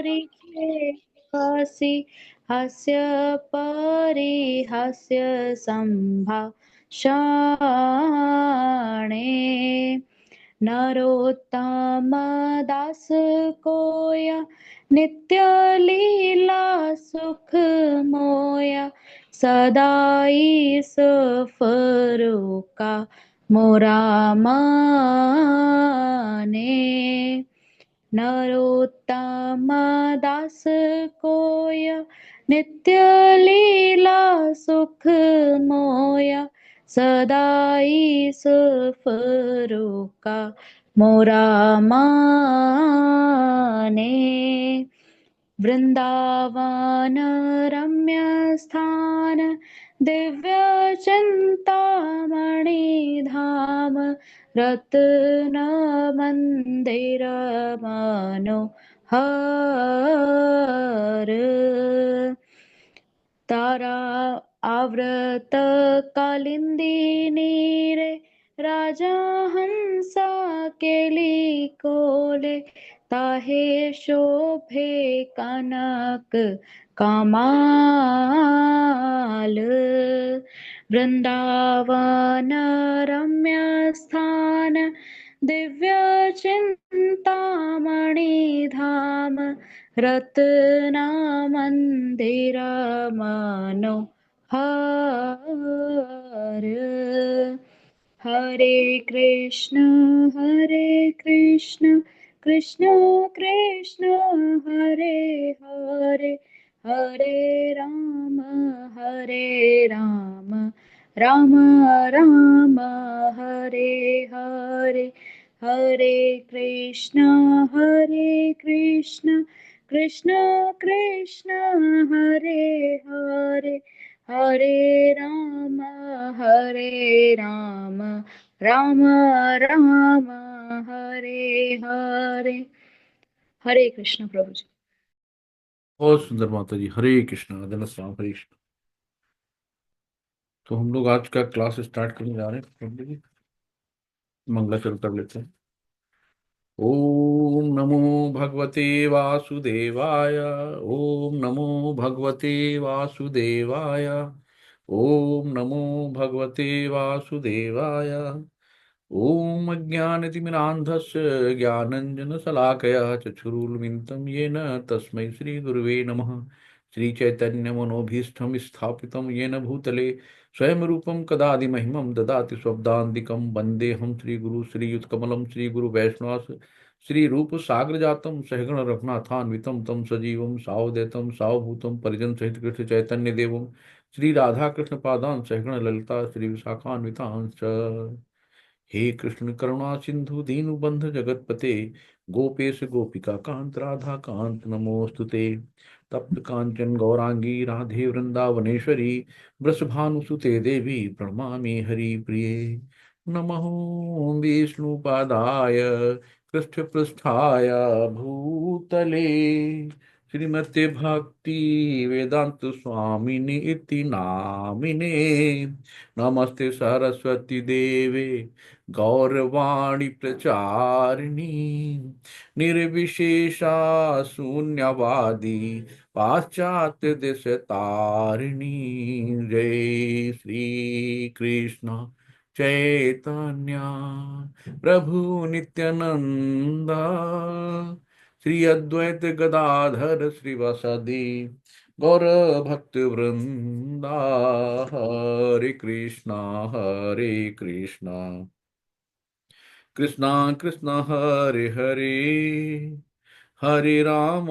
परिखेसि हास्य परिहास्य संभाषणे नरोत्तमदास कोया नित्य लीला सुख मोया सदाई सफरुका मोरा माने नरोत्तम दास कोय नित्य लीला सुख मोया सदाई सफरुका मोरा माने वृंदावन रम्य स्थान दिव्य चिंतामणि धाम रत्न मंदिर मनोहर तारा आवृत कालिंदी रे राजा हंसा केली कोले ताहे शोभे कनक कमाल वृंदावन रम्य स्थान दिव्य चिंतामणि धाम रत्ना मंदिर मनोहर हरे कृष्ण कृष्ण कृष्ण हरे हरे हरे राम राम राम हरे हरे हरे कृष्ण कृष्ण कृष्ण हरे हरे हरे राम राम राम हरे हरे हरे कृष्ण प्रभु जी। बहुत सुंदर माता जी। हरे कृष्ण, राम हरे कृष्ण। तो हम लोग आज का क्लास स्टार्ट करने जा रहे हैं प्रभु जी। मंगलाचरण कर लेते हैं। ओम नमो भगवते वासुदेवाय। ओम नमो भगवते वासुदेवाय। ओम नमो भगवते वासुदेवाय। ओम अज्ञानतिमिरान्धस्य ज्ञानञ्जनशलाकया चक्षुरुन्मिलितं येन तस्मै श्रीगुरुवे नमः। श्रीचैतन्यमनोभीष्टं स्थापितं येन भूतले स्वयं रूपं कदादिमहिमं ददाति स्वब्दान्तिकं वन्देऽहं श्रीगुरु श्रीयुतकमलं श्रीगुरुवैष्णवास श्रीरूपसागरजातं सहगण रघुनाथान्वितं तं सजीवं सावधैतं सावभूतं परिजनसहित कृष्ण चैतन्यदेवं श्री राधा कृष्ण पादान सहगण ललिता श्री विशाखान्वितांश्च। हे कृष्ण करुणा सिंधु दीनु बंधु जगतपते गोपेश गोपिका कांत राधा कांत नमोस्तुते। तप्त कांचन गौरांगी राधे वृंदावनेश्वरी वृषभानुसुते देवी प्रणमामि हरि प्रिये। नमः विष्णुपादाय कृष्णपृष्ठाय भूतले श्रीमते भक्ति वेदांत स्वामिनि इति नामिने। नमस्ते सरस्वती देवे गौरवाणी प्रचारिणी निर्विशेषा शून्यवादी पाश्चात्य देश तारिणी। जय श्री कृष्ण चैतन्य प्रभु नित्यानंदा श्री अद्वैत गदाधर श्रीवासदि गौर भक्त वृंदा। हरे कृष्णा कृष्णा कृष्णा हरे हरे हरे राम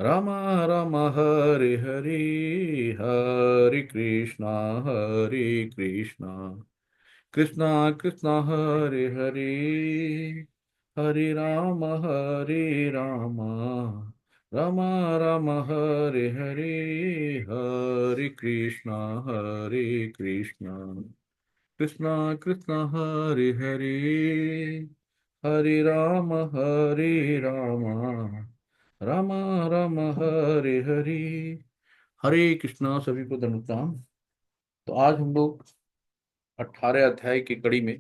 राम राम हरे हरे। हरे कृष्णा कृष्णा हरे हरे हरे राम राम राम हरे हरे। हरे कृष्णा कृष्णा हरे हरे हरे राम राम राम हरे हरे। हरे कृष्णा। सभी को धन्यवाद। तो आज हम लोग 18 अध्याय की कड़ी में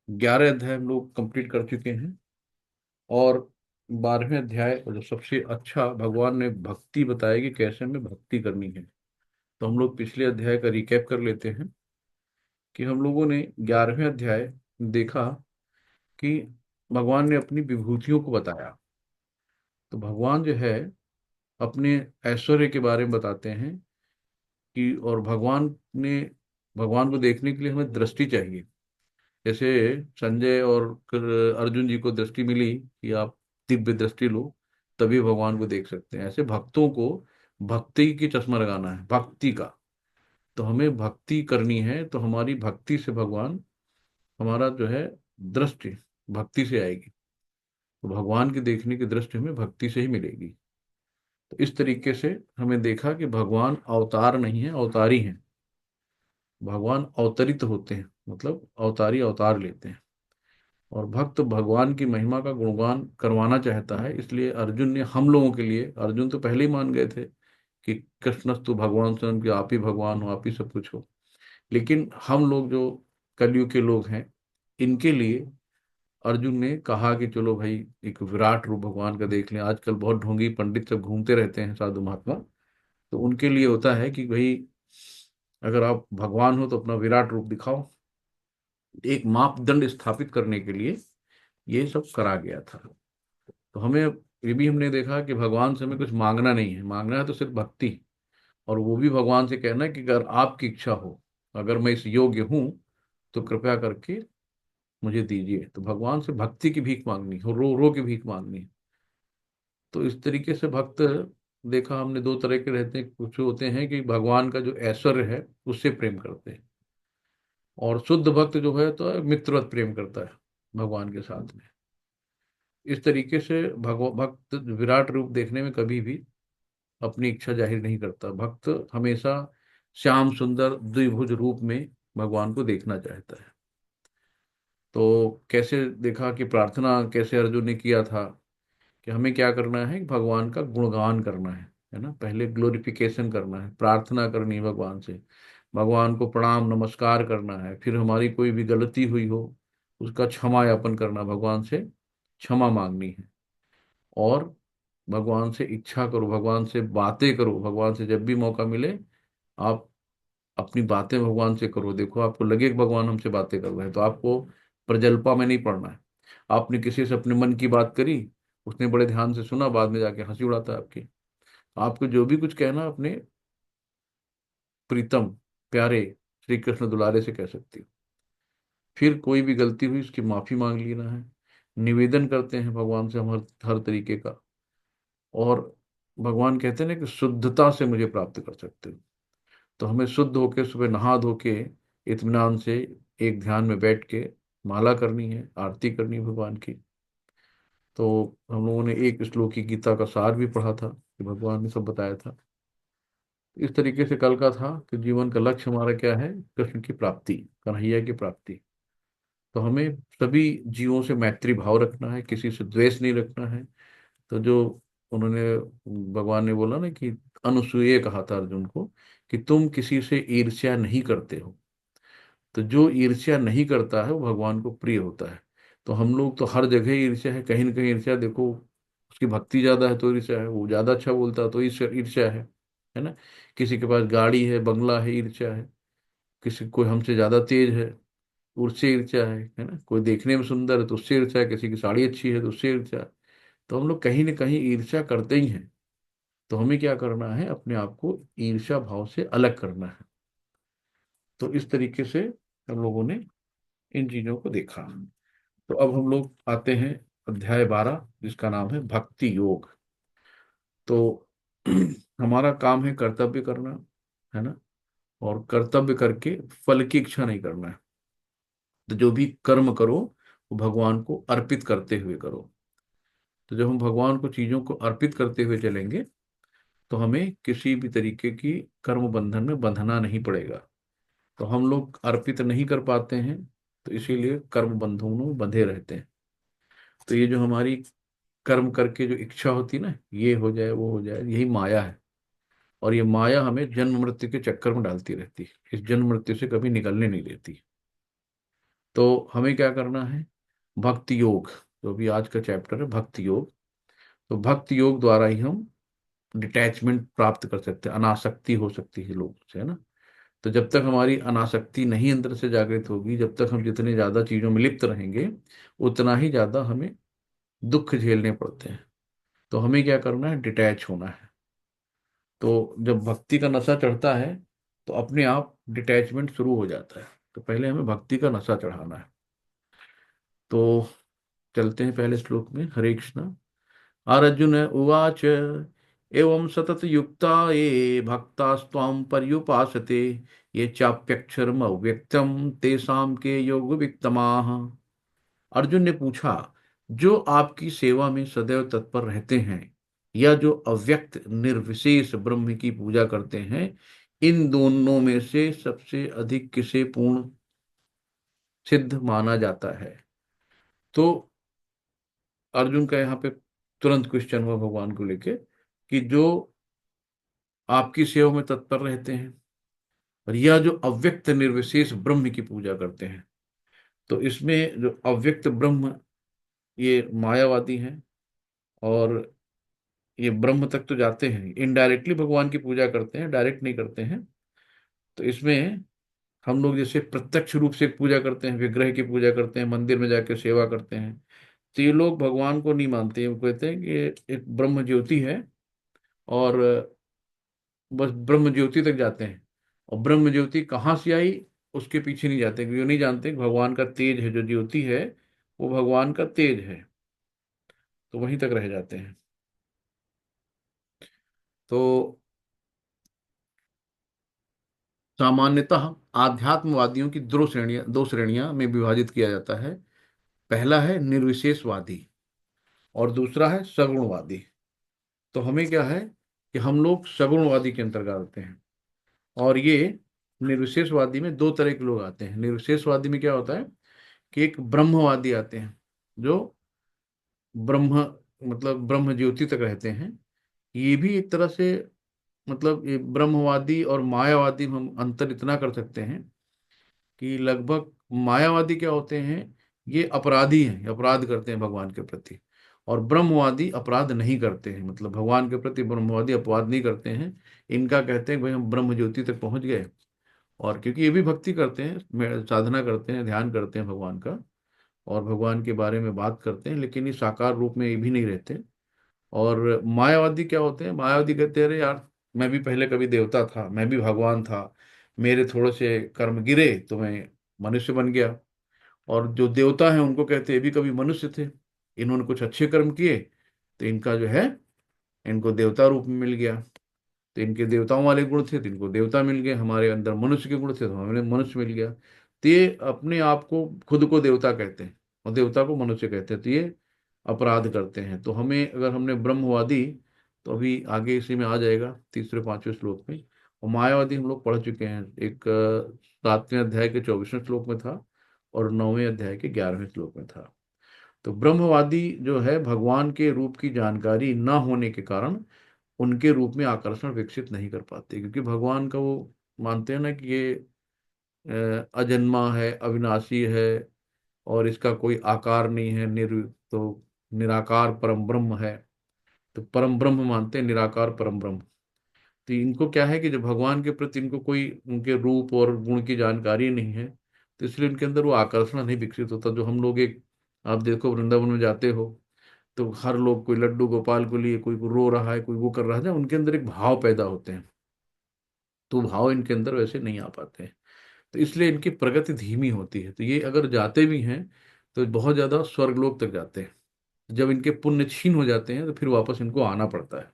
11 अध्याय हम लोग कंप्लीट कर चुके हैं। और 12वें अध्याय और जो सबसे अच्छा भगवान ने भक्ति बताया कि कैसे हमें भक्ति करनी है। तो हम लोग पिछले अध्याय का रिकैप कर लेते हैं कि हम लोगों ने 11वें अध्याय देखा कि भगवान ने अपनी विभूतियों को बताया। तो भगवान जो है अपने ऐश्वर्य के बारे में बताते हैं कि और भगवान को देखने के लिए हमें दृष्टि चाहिए। जैसे संजय और अर्जुन जी को दृष्टि मिली कि आप दिव्य दृष्टि लो तभी भगवान को देख सकते हैं, ऐसे भक्तों को भक्ति की चश्मा लगाना है, भक्ति का। तो हमें भक्ति करनी है तो हमारी भक्ति से भगवान, हमारा जो है दृष्टि भक्ति से आएगी। तो भगवान की देखने की दृष्टि हमें भक्ति से ही मिलेगी। तो इस तरीके से हमें देखा कि भगवान अवतार नहीं है, अवतारी हैं। भगवान अवतरित होते हैं, मतलब अवतारी अवतार लेते हैं। और भक्त भगवान की महिमा का गुणगान करवाना चाहता है, इसलिए अर्जुन ने हम लोगों के लिए, अर्जुन तो पहले ही मान गए थे कि कृष्णस्तु भगवान स्वयं, कि आप ही भगवान हो, आप ही सब कुछ हो। लेकिन हम लोग जो कलयुग के लोग हैं, इनके लिए अर्जुन ने कहा कि चलो भाई एक विराट रूप भगवान का देख लें। आजकल बहुत ढोंगी पंडित सब घूमते रहते हैं, साधु महात्मा। तो उनके लिए होता है कि भाई अगर आप भगवान हो तो अपना विराट रूप दिखाओ। एक मापदंड स्थापित करने के लिए ये सब करा गया था। तो हमें ये भी हमने देखा कि भगवान से हमें कुछ मांगना नहीं है, मांगना है तो सिर्फ भक्ति। और वो भी भगवान से कहना है कि अगर आपकी इच्छा हो, अगर मैं इस योग्य हूं तो कृपया करके मुझे दीजिए। तो भगवान से भक्ति की भीख मांगनी हो, रो रो की भीख मांगनी है। तो इस तरीके से भक्त, देखा हमने दो तरह के रहते हैं। कुछ होते हैं कि भगवान का जो ऐश्वर्य है उससे प्रेम करते हैं, और शुद्ध भक्त जो है तो मित्रवत प्रेम करता है भगवान के साथ में। इस तरीके से भक्त विराट रूप देखने में कभी भी अपनी इच्छा जाहिर नहीं करता। भक्त हमेशा श्याम सुंदर द्विभुज रूप में भगवान को देखना चाहता है। तो कैसे देखा कि प्रार्थना कैसे अर्जुन ने किया था कि हमें क्या करना है, भगवान का गुणगान करना है ना। पहले ग्लोरिफिकेशन करना है, प्रार्थना करनी है भगवान से, भगवान को प्रणाम नमस्कार करना है। फिर हमारी कोई भी गलती हुई हो उसका क्षमा यापन करना, भगवान से क्षमा मांगनी है। और भगवान से इच्छा करो, भगवान से बातें करो। भगवान से जब भी मौका मिले आप अपनी बातें भगवान से करो। देखो आपको लगे कि भगवान हमसे बातें कर रहे हैं तो आपको प्रजल्पा में नहीं पड़ना है। आपने किसी से अपने मन की बात करी, उसने बड़े ध्यान से सुना, बाद में जाके हंसी उड़ाता है आपकी। आपको जो भी कुछ कहना अपने प्रीतम प्यारे श्री कृष्ण दुलारे से कह सकती हो। फिर कोई भी गलती हुई उसकी माफी मांग लेना है। निवेदन करते हैं भगवान से हम हर तरीके का। और भगवान कहते हैं ना कि शुद्धता से मुझे प्राप्त कर सकते हो। तो हमें शुद्ध होके सुबह नहा धो के इत्मीनान से एक ध्यान में बैठ के माला करनी है, आरती करनी है भगवान की। तो हम लोगों ने एक श्लोक की गीता का सार भी पढ़ा था कि भगवान ने सब बताया था। इस तरीके से कल का था कि जीवन का लक्ष्य हमारा क्या है, कृष्ण की प्राप्ति, कन्हैया की प्राप्ति। तो हमें सभी जीवों से मैत्री भाव रखना है, किसी से द्वेष नहीं रखना है। तो जो उन्होंने, भगवान ने बोला ना कि अनुसूये कहा था अर्जुन को कि तुम किसी से ईर्ष्या नहीं करते हो। तो जो ईर्ष्या नहीं करता है वो भगवान को प्रिय होता है। तो हम लोग तो हर जगह ईर्ष्या है, कहीं ना कहीं ईर्ष्या। देखो उसकी भक्ति ज्यादा है तो ईर्ष्या है, वो ज्यादा अच्छा बोलता है तो ईर्ष्या ईर्ष्या है ना। किसी के पास गाड़ी है, बंगला है, ईर्ष्या है। किसी कोई हमसे ज्यादा तेज है, उससे ईर्ष्या है ना। कोई देखने में सुंदर है तो उससे ईर्ष्या है, किसी की साड़ी अच्छी है तो उससे ईर्ष्या है। तो हम लोग कहीं ना कहीं ईर्ष्या करते ही हैं। तो हमें क्या करना है, अपने आप को ईर्ष्या भाव से अलग करना है। तो इस तरीके से हम लोगों ने इन चीजों को देखा। तो अब हम लोग आते हैं अध्याय 12 जिसका नाम है भक्ति योग। तो हमारा काम है कर्तव्य करना, है ना। और कर्तव्य करके फल की इच्छा नहीं करना है। तो जो भी कर्म करो वो भगवान को अर्पित करते हुए करो। तो जब हम भगवान को चीजों को अर्पित करते हुए चलेंगे तो हमें किसी भी तरीके की कर्म बंधन में बंधना नहीं पड़ेगा। तो हम लोग अर्पित नहीं कर पाते हैं, तो इसीलिए कर्म बंधनों में बंधे रहते हैं। तो ये जो हमारी कर्म करके जो इच्छा होती है ना, ये हो जाए वो हो जाए, यही माया है। और ये माया हमें जन्म मृत्यु के चक्कर में डालती रहती है, इस जन्म मृत्यु से कभी निकलने नहीं देती। तो हमें क्या करना है, भक्ति योग। जो भी आज का चैप्टर है भक्ति योग। तो भक्ति योग द्वारा ही हम डिटैचमेंट प्राप्त कर सकते हैं, अनासक्ति हो सकती है लोगों से, है ना। तो जब तक हमारी अनासक्ति नहीं अंदर से जागृत होगी, जब तक हम जितने ज्यादा चीजों में लिप्त रहेंगे, उतना ही ज्यादा हमें दुख झेलने पड़ते हैं। तो हमें क्या करना है, डिटैच होना है। तो जब भक्ति का नशा चढ़ता है तो अपने आप डिटैचमेंट शुरू हो जाता है। तो पहले हमें भक्ति का नशा चढ़ाना है। तो चलते हैं पहले श्लोक में। हरे कृष्ण। अर्जुन उवाच एवं सतत युक्ता ये भक्तास्त्वां पर्युपासते ये चाप्यक्षरम अव्यक्तम तेषां के योग वित्तमाः। अर्जुन ने पूछा, जो आपकी सेवा में सदैव तत्पर रहते हैं या जो अव्यक्त निर्विशेष ब्रह्म की पूजा करते हैं, इन दोनों में से सबसे अधिक किसे पूर्ण सिद्ध माना जाता है। तो अर्जुन का यहाँ पे तुरंत क्वेश्चन हुआ भगवान को लेके कि जो आपकी सेवा में तत्पर रहते हैं और या जो अव्यक्त निर्विशेष ब्रह्म की पूजा करते हैं। तो इसमें जो अव्यक्त ब्रह्म, ये मायावादी हैं, और ये ब्रह्म तक तो जाते हैं, इनडायरेक्टली भगवान की पूजा करते हैं, डायरेक्ट नहीं करते हैं। तो इसमें हम लोग जैसे प्रत्यक्ष रूप से पूजा करते हैं, विग्रह की पूजा करते हैं, मंदिर में जाकर सेवा करते हैं, तो ये लोग भगवान को नहीं मानते हैं। वो कहते हैं कि एक ब्रह्म ज्योति है और बस ब्रह्म ज्योति तक जाते हैं। और ब्रह्म ज्योति कहाँ से आई उसके पीछे नहीं जाते, क्योंकि वो नहीं जानते कि भगवान का तेज है, जो ज्योति है वो भगवान का तेज है। तो वहीं तक रह जाते हैं। तो सामान्यतः आध्यात्मवादियों की दो श्रेणियां में विभाजित किया जाता है। पहला है निर्विशेषवादी और दूसरा है सगुणवादी। तो हमें क्या है कि हम लोग सगुणवादी के अंतर्गत आते हैं। और ये निर्विशेषवादी में दो तरह के लोग आते हैं। निर्विशेषवादी में क्या होता है कि एक ब्रह्मवादी आते हैं, जो ब्रह्म मतलब ब्रह्म ज्योति तक रहते हैं। ये भी एक तरह से मतलब ये ब्रह्मवादी और मायावादी में हम अंतर इतना कर सकते हैं कि लगभग मायावादी क्या होते हैं, ये अपराधी हैं, अपराध करते हैं भगवान के प्रति। और ब्रह्मवादी अपराध नहीं करते हैं, मतलब भगवान के प्रति ब्रह्मवादी अपराध नहीं करते हैं। इनका कहते हैं भाई हम ब्रह्म ज्योति तक पहुंच गए। और क्योंकि ये भी भक्ति करते हैं, साधना करते हैं, ध्यान करते हैं भगवान का, और भगवान के बारे में बात करते हैं, लेकिन ये साकार रूप में ये भी नहीं रहते। और मायावादी क्या होते हैं, मायावादी कहते हैं अरे यार, मैं भी पहले कभी देवता था, मैं भी भगवान था, मेरे थोड़े से कर्म गिरे तो मैं मनुष्य बन गया। और जो देवता हैं उनको कहते हैं ये भी कभी मनुष्य थे, इन्होंने कुछ अच्छे कर्म किए तो इनका जो है, इनको देवता रूप में मिल गया। तो इनके देवताओं वाले गुण थे तो इनको देवता मिल गए, हमारे अंदर मनुष्य के गुण थे तो हमें मनुष्य मिल गया। तो ये अपने आप को खुद को देवता कहते हैं और देवता को मनुष्य कहते हैं। तो ये अपराध करते हैं। तो हमें अगर हमने ब्रह्मवादी, तो अभी आगे इसी में आ जाएगा तीसरे पांचवें श्लोक में। और मायावादी हम लोग पढ़ चुके हैं, एक 7वें अध्याय के 24वें श्लोक में था और 9वें अध्याय के 11वें श्लोक में था। तो ब्रह्मवादी जो है भगवान के रूप की जानकारी न होने के कारण उनके रूप में आकर्षण विकसित नहीं कर पाते, क्योंकि भगवान का वो मानते हैं ना कि ये अजन्मा है, अविनाशी है, और इसका कोई आकार नहीं है, तो निराकार परम ब्रह्म है। तो परम ब्रह्म मानते हैं, निराकार परम ब्रह्म। तो इनको क्या है कि जब भगवान के प्रति इनको कोई उनके रूप और गुण की जानकारी नहीं है, तो इसलिए इनके अंदर वो आकर्षण नहीं विकसित होता। जो हम लोग एक, आप देखो वृंदावन में जाते हो तो हर लोग, कोई लड्डू गोपाल को लिए, कोई रो रहा है, कोई वो कर रहा है, उनके अंदर एक भाव पैदा होते हैं। तो भाव इनके अंदर वैसे नहीं आ पाते हैं। तो इसलिए इनकी प्रगति धीमी होती है। तो ये अगर जाते भी हैं तो बहुत ज्यादा स्वर्गलोक तक जाते हैं। जब इनके पुण्य क्षीण हो जाते हैं तो फिर वापस इनको आना पड़ता है।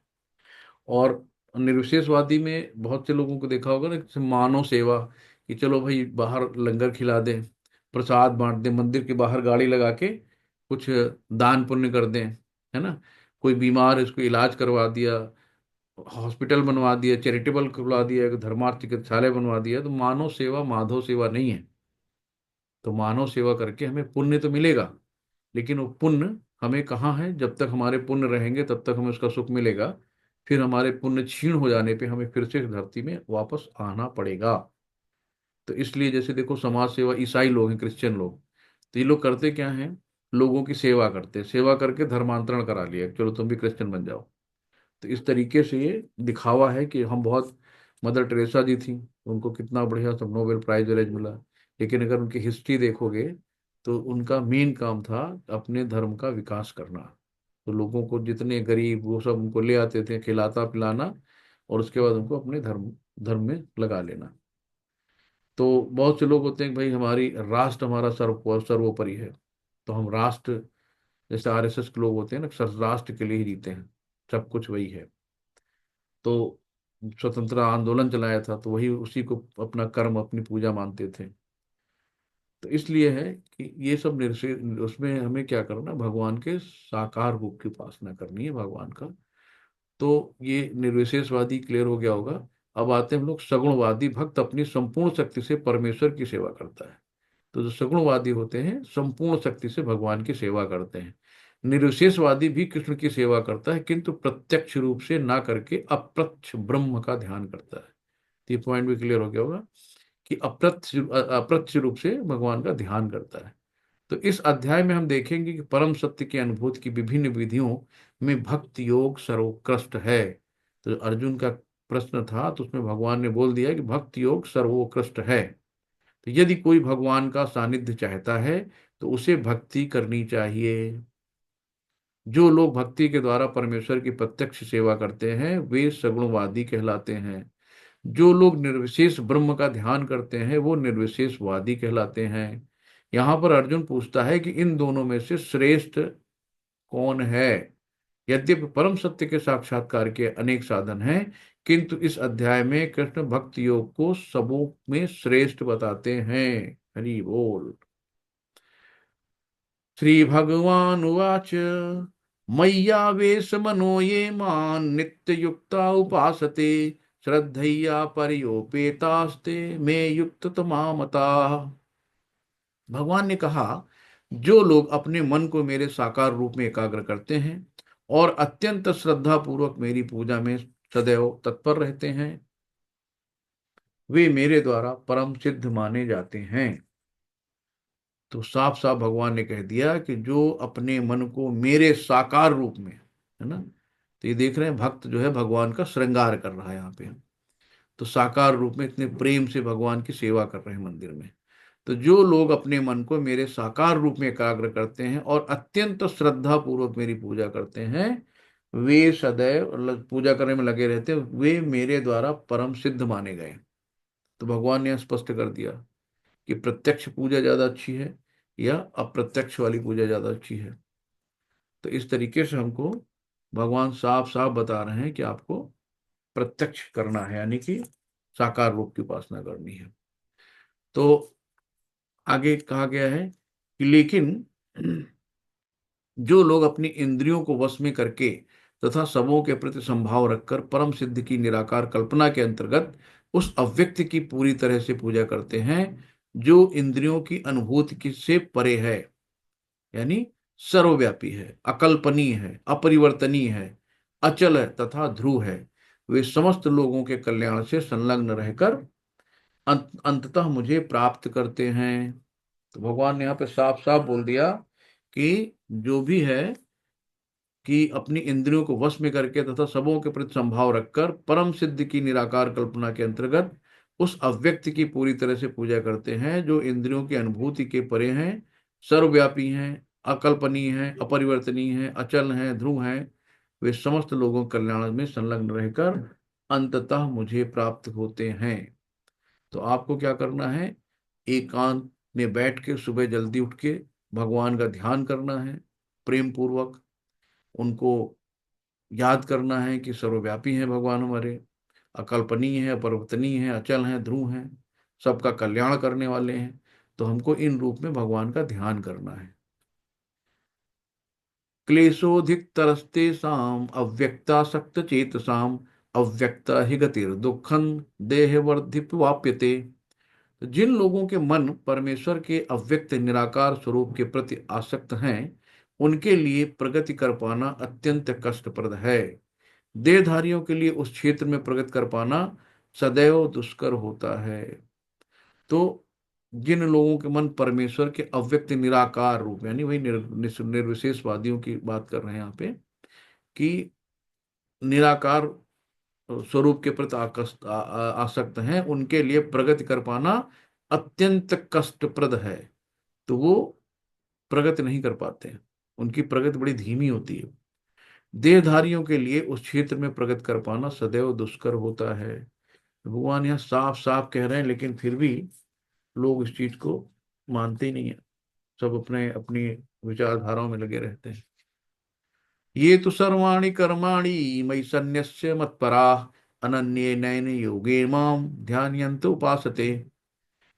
और निर्विशेषवादी में बहुत से लोगों को देखा होगा ना, जैसे मानव सेवा, कि चलो भाई बाहर लंगर खिला दें, प्रसाद बांट दें, मंदिर के बाहर गाड़ी लगा के कुछ दान पुण्य कर दें, है ना। कोई बीमार है उसको इलाज करवा दिया, हॉस्पिटल बनवा दिया, चैरिटेबल करवा दिया, धर्मार्थ चिकित्सालय बनवा दिया। तो मानव सेवा माधव सेवा नहीं है। तो मानव सेवा करके हमें पुण्य तो मिलेगा, लेकिन वो पुण्य हमें कहाँ है, जब तक हमारे पुण्य रहेंगे तब तक हमें उसका सुख मिलेगा। फिर हमारे पुण्य क्षीण हो जाने पे हमें फिर से इस धरती में वापस आना पड़ेगा। तो इसलिए जैसे देखो समाज सेवा ईसाई लोग हैं, क्रिश्चियन लोग, तो ये लोग करते क्या हैं लोगों की सेवा करते, सेवा करके धर्मांतरण करा लिया, चलो तुम भी क्रिश्चियन बन जाओ। तो इस तरीके से ये दिखावा है कि हम बहुत, मदर टेरेसा जी थी, उनको कितना बढ़िया सब नोबेल प्राइज वराइज मिला, लेकिन अगर उनकी हिस्ट्री देखोगे तो उनका मेन काम था अपने धर्म का विकास करना। तो लोगों को जितने गरीब वो सब उनको ले आते थे, खिलाता पिलाना, और उसके बाद उनको अपने धर्म धर्म में लगा लेना। तो बहुत से लोग होते हैं कि भाई हमारी राष्ट्र हमारा सर्वोपरि है, तो हम राष्ट्र, जैसे आरएसएस के लोग होते हैं ना, सर राष्ट्र के लिए ही जीते हैं, सब कुछ वही है। तो स्वतंत्रता आंदोलन चलाया था तो वही, उसी को अपना कर्म अपनी पूजा मानते थे। तो इसलिए है कि ये सब उसमें हमें क्या करना, भगवान के साकार रूप की उपासना करनी है भगवान का। तो ये निर्विशेषवादी क्लियर हो गया होगा। अब आते हैं हम लोग सगुणवादी भक्त अपनी संपूर्ण शक्ति से परमेश्वर की सेवा करता है। तो जो सगुणवादी होते हैं संपूर्ण शक्ति से भगवान की सेवा करते हैं। निर्विशेषवादी भी कृष्ण की सेवा करता है, किंतु प्रत्यक्ष रूप से ना करके अप्रत्यक्ष ब्रह्म का ध्यान करता है। तो ये पॉइंट भी क्लियर हो गया होगा कि अप्रत्यक्ष अप्रत्यक्ष रूप से भगवान का ध्यान करता है। तो इस अध्याय में हम देखेंगे कि परम सत्य की अनुभूति की विभिन्न विधियों में भक्ति योग सर्वोत्कृष्ट है। तो अर्जुन का प्रश्न था, तो उसमें भगवान ने बोल दिया कि भक्ति योग सर्वोत्कृष्ट है। तो यदि कोई भगवान का सानिध्य चाहता है तो उसे भक्ति करनी चाहिए। जो लोग भक्ति के द्वारा परमेश्वर की प्रत्यक्ष सेवा करते हैं वे सगुणवादी कहलाते हैं। जो लोग निर्विशेष ब्रह्म का ध्यान करते हैं वो निर्विशेषवादी कहलाते हैं। यहाँ पर अर्जुन पूछता है कि इन दोनों में से श्रेष्ठ कौन है। यद्यपि परम सत्य के साक्षात्कार के अनेक साधन हैं, किंतु इस अध्याय में कृष्ण भक्ति योग को सबों में श्रेष्ठ बताते हैं। हरि बोल। श्री भगवान उवाच मय्यावेश मनो ये मान नित्य युक्ता उपासते श्रद्धया परियोपेतास्ते मे युक्त तमामता। भगवान ने कहा, जो लोग अपने मन को मेरे साकार रूप में एकाग्र करते हैं और अत्यंत श्रद्धा पूर्वक मेरी पूजा में सदैव तत्पर रहते हैं, वे मेरे द्वारा परम सिद्ध माने जाते हैं। तो साफ साफ भगवान ने कह दिया कि जो अपने मन को मेरे साकार रूप में, है ना, तो ये देख रहे हैं भक्त जो है भगवान का श्रृंगार कर रहा है यहाँ पे। तो साकार रूप में इतने प्रेम से भगवान की सेवा कर रहे हैं मंदिर में। तो जो लोग अपने मन को मेरे साकार रूप में एकाग्र करते हैं और अत्यंत श्रद्धा पूर्वक मेरी पूजा करते हैं, वे सदैव पूजा करने में लगे रहते हैं, वे मेरे द्वारा परम सिद्ध माने गए। तो भगवान ने स्पष्ट कर दिया कि प्रत्यक्ष पूजा ज्यादा अच्छी है या अप्रत्यक्ष वाली पूजा ज्यादा अच्छी है। तो इस तरीके से हमको भगवान साफ साफ बता रहे हैं कि आपको प्रत्यक्ष करना है, यानी कि साकार रूप की उपासना करनी है। तो आगे कहा गया है कि लेकिन जो लोग अपनी इंद्रियों को वश में करके तथा सबों के प्रति संभाव रखकर परम सिद्ध की निराकार कल्पना के अंतर्गत उस अव्यक्त की पूरी तरह से पूजा करते हैं, जो इंद्रियों की अनुभूति से परे है, यानी सर्वव्यापी है, अकल्पनीय है, अपरिवर्तनीय है, अचल है तथा ध्रुव है, वे समस्त लोगों के कल्याण से संलग्न रहकर अंततः मुझे प्राप्त करते हैं। तो भगवान ने यहाँ पे साफ साफ बोल दिया कि जो भी है कि अपनी इंद्रियों को वश में करके तथा सबों के प्रति संभाव रखकर परम सिद्ध की निराकार कल्पना के अंतर्गत उस अव्यक्त की पूरी तरह से पूजा करते हैं, जो इंद्रियों की अनुभूति के परे हैं, सर्वव्यापी हैं, अकल्पनीय हैं, अपरिवर्तनीय हैं, अचल हैं, ध्रुव हैं, वे समस्त लोगों के कल्याण में संलग्न रहकर अंततः मुझे प्राप्त होते हैं। तो आपको क्या करना है, एकांत में बैठ के सुबह जल्दी उठ के भगवान का ध्यान करना है, प्रेम पूर्वक उनको याद करना है कि सर्वव्यापी हैं भगवान हमारे, अकल्पनीय है, अपरिवर्तनीय है, अचल हैं, ध्रुव हैं, सबका कल्याण करने वाले हैं। तो हमको इन रूप में भगवान का ध्यान करना है। क्लेशोधिक तरस्ते साम अव्यक्ता सक्त चेतसाम अव्यक्ता ही गतिर दुखन देह वर्धिप वाप्यते। तो जिन लोगों के मन परमेश्वर के अव्यक्त निराकार स्वरूप के प्रति आसक्त हैं, उनके लिए प्रगति कर पाना अत्यंत कष्टप्रद है। देहधारियों के लिए उस क्षेत्र में प्रगति कर पाना सदैव दुष्कर होता है। तो जिन लोगों के मन परमेश्वर के अव्यक्त निराकार रूप, यानी वही निर्विशेषवादियों की बात कर रहे हैं यहाँ पे, कि निराकार स्वरूप के प्रति आसक्त हैं, उनके लिए प्रगति कर पाना अत्यंत कष्टप्रद है। तो वो प्रगति नहीं कर पाते हैं, उनकी प्रगति बड़ी धीमी होती है। देहधारियों के लिए उस क्षेत्र में प्रगति कर पाना सदैव दुष्कर होता है। भगवान यहाँ साफ साफ कह रहे हैं, लेकिन फिर भी लोग इस चीज को मानते ही नहीं है। सब अपने अपनी विचारधाराओं में लगे रहते हैं। ये तो सर्वाणि कर्माणि मयि सन्न्यस्य मत्परा अनन्ये नैन योगे माम ध्यायन्त उपासते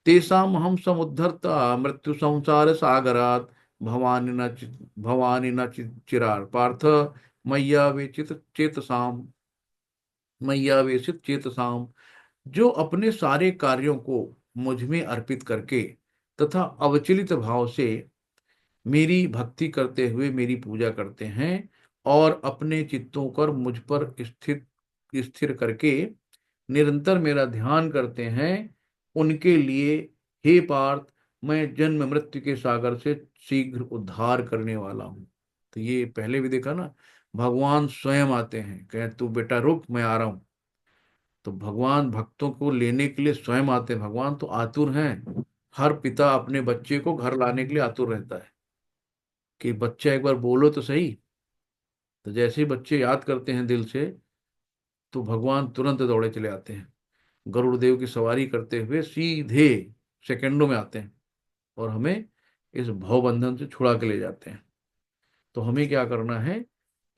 तेषाम हम समुद्धर्ता मृत्यु संसार सागरात भवानी न चिरार पार्थ मय्यावेचित चेतसाम मय्यावेशित चेतसाम। जो अपने सारे कार्यों को मुझ में अर्पित करके तथा अवचलित भाव से मेरी भक्ति करते हुए मेरी पूजा करते हैं और अपने चित्तों पर मुझ पर स्थित स्थिर करके निरंतर मेरा ध्यान करते हैं, उनके लिए हे पार्थ मैं जन्म मृत्यु के सागर से शीघ्र उद्धार करने वाला हूं। तो ये पहले भी देखा ना, भगवान स्वयं आते हैं, कहे तू बेटा रुक मैं आ रहा हूं। तो भगवान भक्तों को लेने के लिए स्वयं आते हैं। भगवान तो आतुर हैं। हर पिता अपने बच्चे को घर लाने के लिए आतुर रहता है कि बच्चा एक बार बोलो तो सही। तो जैसे ही बच्चे याद करते हैं दिल से, तो भगवान तुरंत दौड़े चले आते हैं, गरुड़ देव की सवारी करते हुए सीधे सेकंडों में आते हैं और हमें इस भव बंधन से छुड़ा के ले जाते हैं। तो हमें क्या करना है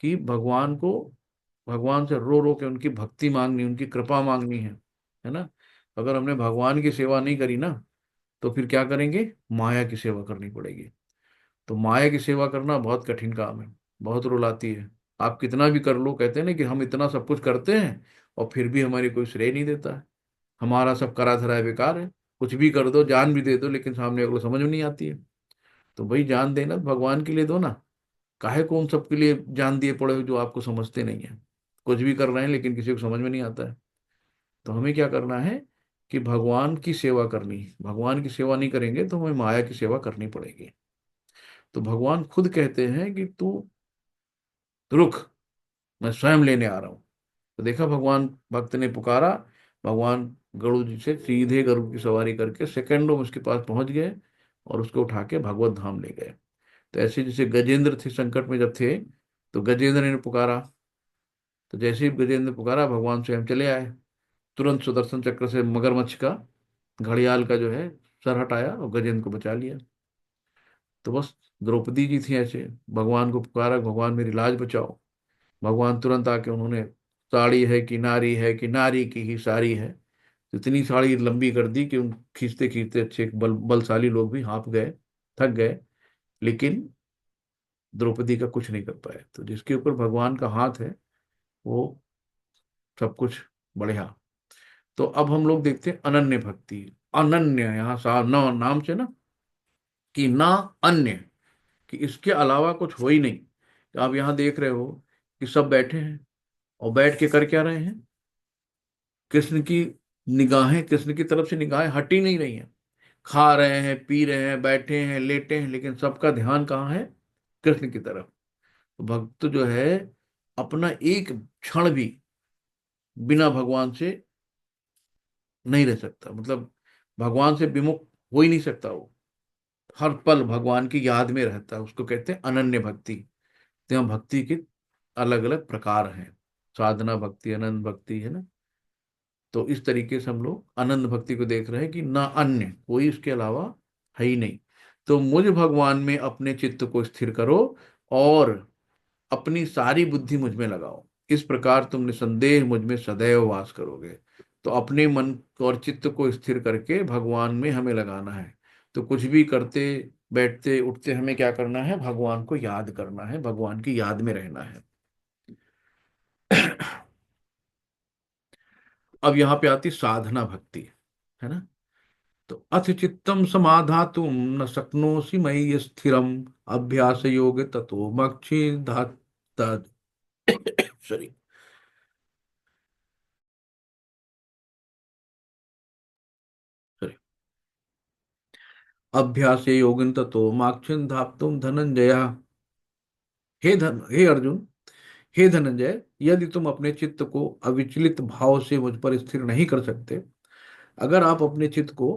कि भगवान से रो रो के उनकी भक्ति मांगनी, उनकी कृपा मांगनी है ना। अगर हमने भगवान की सेवा नहीं करी ना, तो फिर क्या करेंगे, माया की सेवा करनी पड़ेगी। तो माया की सेवा करना बहुत कठिन काम है, बहुत रुलाती है। आप कितना भी कर लो, कहते हैं ना कि हम इतना सब कुछ करते हैं और फिर भी हमारी कोई श्रेय नहीं देता है, हमारा सब करा धरा है बेकार है। कुछ भी कर दो, जान भी दे दो, लेकिन सामने वाले को समझ में नहीं आती है। तो भाई जान देना भगवान के लिए दो ना, काहे को उन सबके लिए जान दिए पड़े हो जो आपको समझते नहीं है। कुछ भी कर रहे हैं लेकिन किसी को समझ में नहीं आता है। तो हमें क्या करना है कि भगवान की सेवा करनी है। भगवान की सेवा नहीं करेंगे तो हमें माया की सेवा करनी पड़ेगी। तो भगवान खुद कहते हैं कि तू रुक, मैं स्वयं लेने आ रहा हूं। तो देखा, भगवान भक्त ने पुकारा, भगवान गरुड़ जी से सीधे गरुड़ की सवारी करके सेकंडों में उसके पास पहुंच गए और उसको उठा के भगवत धाम ले गए। तो ऐसे जैसे गजेंद्र थे संकट में जब थे, तो गजेंद्र ने पुकारा, तो जैसे ही गजेंद्र ने पुकारा भगवान स्वयं चले आए। तुरंत सुदर्शन चक्र से मगरमच्छ का, घड़ियाल का जो है सर हटाया और गजेंद्र को बचा लिया। तो बस द्रौपदी जी थी ऐसे, भगवान को पुकारा, भगवान मेरी लाज बचाओ। भगवान तुरंत आके उन्होंने साड़ी है कि नारी है कि नारी की ही साड़ी है, तो इतनी साड़ी लंबी कर दी कि उन खींचते खींचते अच्छे बलशाली लोग भी हाँफ गए, थक गए, लेकिन द्रौपदी का कुछ नहीं कर पाए। तो जिसके ऊपर भगवान का हाथ है वो सब कुछ बढ़िया। तो अब हम लोग देखते हैं अनन्य भक्ति। अनन्य यहाँ सा न नाम से ना, कि ना अन्य, कि इसके अलावा कुछ हो ही नहीं। तो आप यहाँ देख रहे हो कि सब बैठे हैं और बैठ के कर क्या रहे हैं, कृष्ण की निगाहें, कृष्ण की तरफ से निगाहें हट ही नहीं रही हैं। खा रहे हैं, पी रहे हैं, बैठे हैं, लेटे हैं, लेकिन सबका ध्यान कहाँ है, कृष्ण की तरफ। तो भक्त जो है अपना एक क्षण भी बिना भगवान से नहीं रह सकता, मतलब भगवान से विमुख हो ही नहीं सकता वो। हर पल भगवान की याद में रहता है, उसको कहते हैं अनन्य भक्ति। तो यहाँ भक्ति के अलग अलग प्रकार हैं, साधना भक्ति, अनंत भक्ति, है ना। तो इस तरीके से हम लोग अनंत भक्ति को देख रहे हैं कि ना अन्य कोई इसके अलावा है ही नहीं। तो मुझ भगवान में अपने चित्त को स्थिर करो और अपनी सारी बुद्धि मुझ में लगाओ, इस प्रकार तुम निसंदेह मुझ में सदैव वास करोगे। तो अपने मन और चित्त को स्थिर करके भगवान में हमें लगाना है। तो कुछ भी करते बैठते उठते हमें क्या करना है, भगवान को याद करना है, भगवान की याद में रहना है। अब यहाँ पे आती साधना भक्ति, है ना। तो अथ चित्तम समाधातुम न शक्नोषि मयि स्थिरम अभ्यास योग ततो मक्षि धात सॉरी सॉरी अभ्यासे योगिन ततो माक्षिन धाप्तुम धनंजय। हे अर्जुन, हे धनंजय, यदि तुम अपने चित्त को अविचलित भाव से मुझ पर स्थिर नहीं कर सकते, अगर आप अपने चित्त को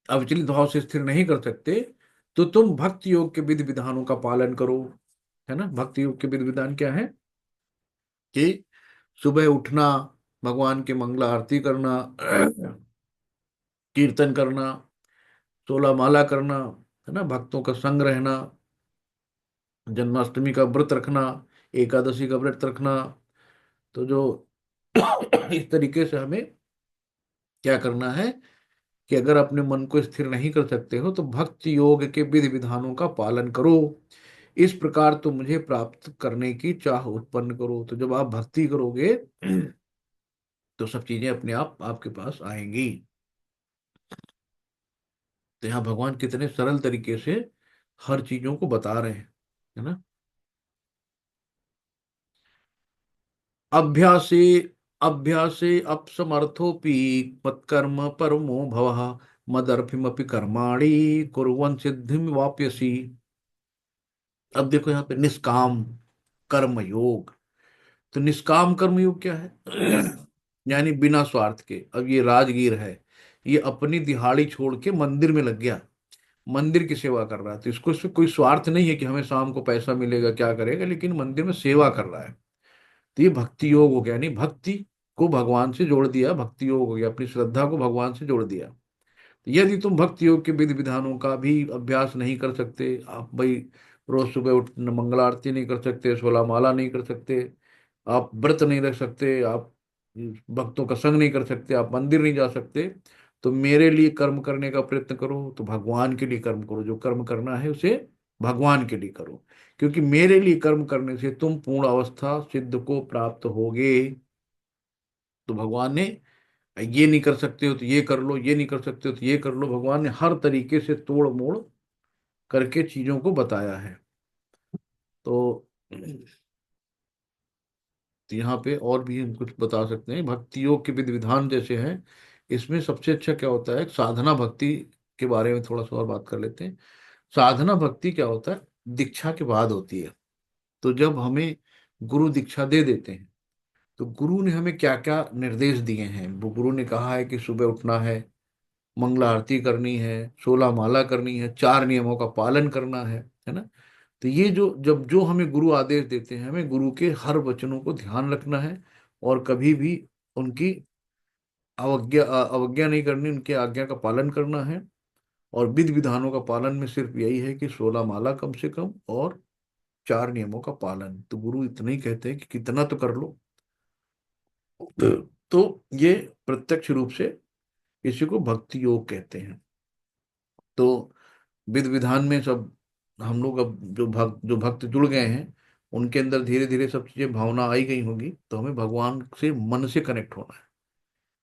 अविचलित भाव से स्थिर नहीं कर सकते, तो तुम भक्ति योग के विधि विधानों का पालन करो। है ना, भक्ति योग के विधि विधान क्या है कि सुबह उठना, भगवान की मंगला आरती करना, कीर्तन करना, 16 माला करना, है ना, भक्तों का संग रहना, जन्माष्टमी का व्रत रखना, एकादशी का व्रत रखना। तो जो इस तरीके से हमें क्या करना है कि अगर अपने मन को स्थिर नहीं कर सकते हो तो भक्ति योग के विधि विधानों का पालन करो। इस प्रकार तो मुझे प्राप्त करने की चाह उत्पन्न करो। तो जब आप भक्ति करोगे तो सब चीजें अपने आप आपके पास आएंगी। तो यहाँ भगवान कितने सरल तरीके से हर चीजों को बता रहे हैं, है ना। अभ्यासे अभ्यासे अपसमर्थोपि मत्कर्म परमो भवः मदर्पिमपि कर्माणि कुर्वन् सिद्धिं वाप्यसि। अब देखो यहाँ पे निष्काम कर्म योग। तो निष्काम कर्म योग क्या है? यानी बिना स्वार्थ के। अब ये राजगीर है, ये अपनी दिहाड़ी छोड़ के मंदिर में लग गया, मंदिर की सेवा कर रहा है। तो इसको इसमें कोई स्वार्थ नहीं है कि हमें शाम को पैसा मिलेगा, क्या करेगा, लेकिन मंदिर में सेवा कर रहा है। तो ये भक्ति योग हो गया, यानी भक्ति को भगवान से जोड़ दिया, भक्ति योग हो गया, अपनी श्रद्धा को भगवान से जोड़ दिया। यदि तुम भक्ति योग के विधि विधानों का भी अभ्यास नहीं कर सकते, आप भाई रोज सुबह उठ मंगल आरती नहीं कर सकते, 16 माला नहीं कर सकते, आप व्रत नहीं रख सकते, आप भक्तों का संग नहीं कर सकते, आप मंदिर नहीं जा सकते, तो मेरे लिए कर्म करने का प्रयत्न करो। तो भगवान के लिए कर्म करो, जो कर्म करना है उसे भगवान के लिए करो, क्योंकि मेरे लिए कर्म करने से तुम पूर्ण अवस्था सिद्ध को प्राप्त होगे। तो भगवान ने ये नहीं कर सकते हो तो ये कर लो, ये नहीं कर सकते हो तो ये कर लो, भगवान ने हर तरीके से तोड़ मोड़ करके चीजों को बताया है। तो तो यहाँ पे और भी हम कुछ बता सकते हैं भक्ति योग के विधि विधान जैसे हैं। इसमें सबसे अच्छा क्या होता है, साधना भक्ति के बारे में थोड़ा सा और बात कर लेते हैं। साधना भक्ति क्या होता है, दीक्षा के बाद होती है। तो जब हमें गुरु दीक्षा दे देते हैं तो गुरु ने हमें क्या क्या निर्देश दिए हैं, वो गुरु ने कहा है कि सुबह उठना है, मंगला आरती करनी है, 16 माला करनी है, 4 नियमों का पालन करना है ना। तो ये जो जब जो हमें गुरु आदेश देते हैं, हमें गुरु के हर वचनों को ध्यान रखना है और कभी भी उनकी अवज्ञा नहीं करनी, उनकी आज्ञा का पालन करना है। और विधि विधानों का पालन में सिर्फ यही है कि 16 माला कम से कम और 4 नियमों का पालन। तो गुरु इतना ही कहते हैं कि कितना तो कर लो। तो ये प्रत्यक्ष रूप से इसी को भक्ति योग कहते हैं। तो विधि विधान में सब हम लोग अब जो भक्त जुड़ गए हैं, उनके अंदर धीरे धीरे सब चीजें भावना आई गई होगी। तो हमें भगवान से मन से कनेक्ट होना है,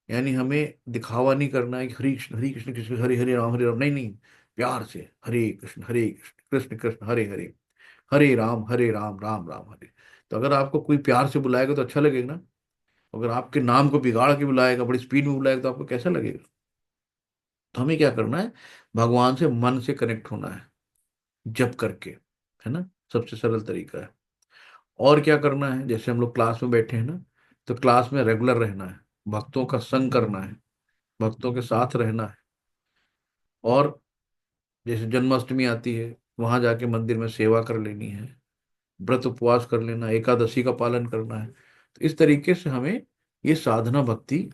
यानी हमें दिखावा नहीं करना है कि हरे कृष्ण कृष्ण हरे हरे राम, नहीं नहीं, प्यार से हरे कृष्ण कृष्ण कृष्ण हरे हरे, हरे राम राम राम हरे। तो अगर आपको कोई प्यार से बुलाएगा तो अच्छा लगेगा ना। अगर आपके नाम को बिगाड़ के बुलाएगा, बड़ी स्पीड में बुलाएगा, तो आपको कैसा लगेगा। तो हमें क्या करना है, भगवान से मन से कनेक्ट होना है, जप करके, है ना, सबसे सरल तरीका है। और क्या करना है, जैसे हम लोग क्लास में बैठे हैं ना, तो क्लास में रेगुलर रहना है, भक्तों का संग करना है, भक्तों के साथ रहना है। और जैसे जन्माष्टमी आती है, वहां जाके मंदिर में सेवा कर लेनी है, व्रत उपवास कर लेना, एकादशी का पालन करना है। तो इस तरीके से हमें ये साधना भक्ति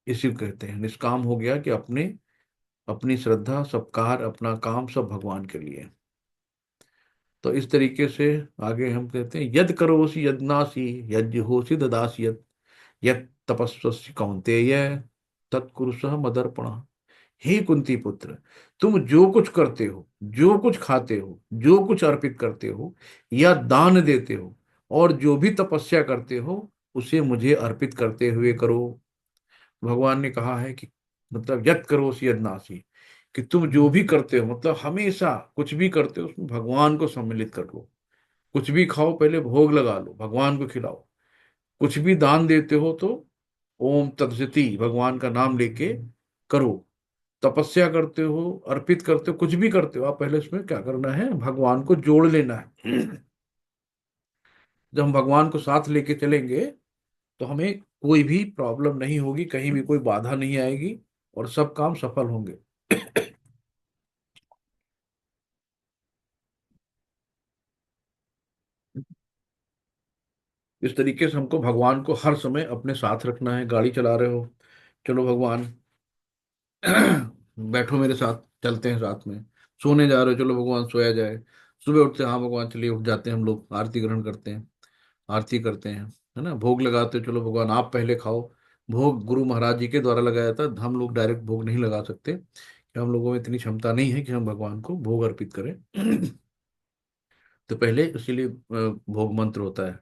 इसी को कहते हैं। निष्काम हो गया कि अपने अपनी श्रद्धा, सब कार्य, अपना काम सब भगवान के लिए। तो इस तरीके से आगे हम कहते हैं, यद करोसि यदनासी यज्ञ होसि ददासी यद यद तपस्वसि कौन्तेय तत्कुरुषः मदर्पण। हे कुंती पुत्र, तुम जो कुछ करते हो, जो कुछ खाते हो, जो कुछ अर्पित करते हो या दान देते हो, और जो भी तपस्या करते हो, उसे मुझे अर्पित करते हुए करो। भगवान ने कहा है कि मतलब यत करोसि यदनासी, कि तुम जो भी करते हो, मतलब हमेशा कुछ भी करते हो उसमें भगवान को सम्मिलित कर लो। कुछ भी खाओ पहले भोग लगा लो, भगवान को खिलाओ। कुछ भी दान देते हो तो ओम तत्सति भगवान का नाम लेके करो। तपस्या करते हो, अर्पित करते हो, कुछ भी करते हो, आप पहले उसमें क्या करना है, भगवान को जोड़ लेना है। जब हम भगवान को साथ लेके चलेंगे तो हमें कोई भी प्रॉब्लम नहीं होगी, कहीं भी कोई बाधा नहीं आएगी, और सब काम सफल होंगे। इस तरीके से हमको भगवान को हर समय अपने साथ रखना है। गाड़ी चला रहे हो, चलो भगवान, बैठो मेरे साथ, चलते हैं साथ में। सोने जा रहे हो, चलो भगवान सोया जाए। सुबह उठते हैं, हाँ भगवान चलिए, उठ जाते हैं, हम लोग आरती ग्रहण करते हैं, आरती करते हैं, है ना। भोग लगाते हो, चलो भगवान आप पहले खाओ। भोग गुरु महाराज जी के द्वारा लगाया था, हम लोग डायरेक्ट भोग नहीं लगा सकते, कि हम लोगों में इतनी क्षमता नहीं है कि हम भगवान को भोग अर्पित करें। तो पहले इसीलिए भोग मंत्र होता है।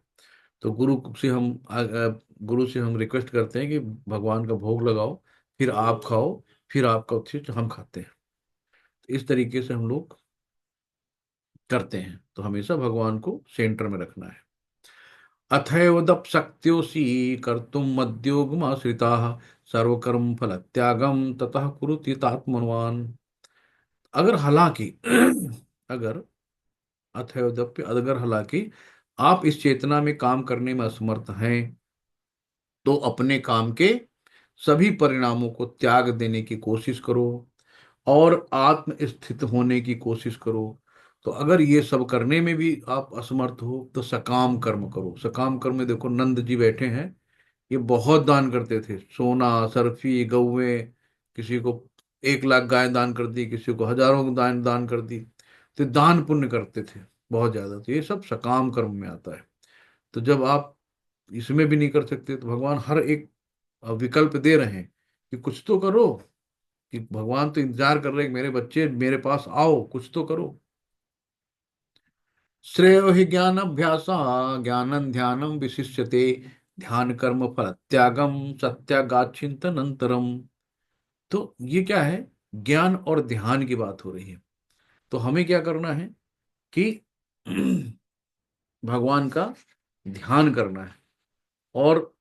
तो गुरु से हम रिक्वेस्ट करते हैं कि भगवान का भोग लगाओ, फिर आप खाओ, फिर आपका उचित हम खाते हैं। तो इस तरीके से हम लोग करते हैं। तो हमेशा भगवान को सेंटर में रखना है। अथैवदप शक्त्योषि कर्तुम मद्योगमाश्रिताः सर्वकर्म फल त्यागम ततः कुरुति तात्मनवान। अगर हालांकि अगर अथैवदप्य अगर हालांकि आप इस चेतना में काम करने में असमर्थ हैं, तो अपने काम के सभी परिणामों को त्याग देने की कोशिश करो और आत्म स्थित होने की कोशिश करो। तो अगर ये सब करने में भी आप असमर्थ हो तो सकाम कर्म करो। सकाम कर्म में देखो, नंद जी बैठे हैं, ये बहुत दान करते थे, सोना, सरफी, गौवें, किसी को 1 लाख गाय दान कर दी, किसी को हजारों दान दान कर दी। तो दान पुण्य करते थे बहुत ज्यादा। तो ये सब सकाम कर्म में आता है। तो जब आप इसमें भी नहीं कर सकते, तो भगवान हर एक विकल्प दे रहे हैं कि कुछ तो करो। कि भगवान तो इंतजार कर रहे हैं कि मेरे बच्चे मेरे पास आओ, कुछ तो करो। श्रेयो हि ज्ञान अभ्यास ज्ञानं ध्यानं विशिष्यते ध्यान कर्म फल त्यागम सत्यागाचिंतनंतरम। तो ये क्या है, ज्ञान और ध्यान की बात हो रही है। तो हमें क्या करना है कि भगवान का ध्यान करना है। और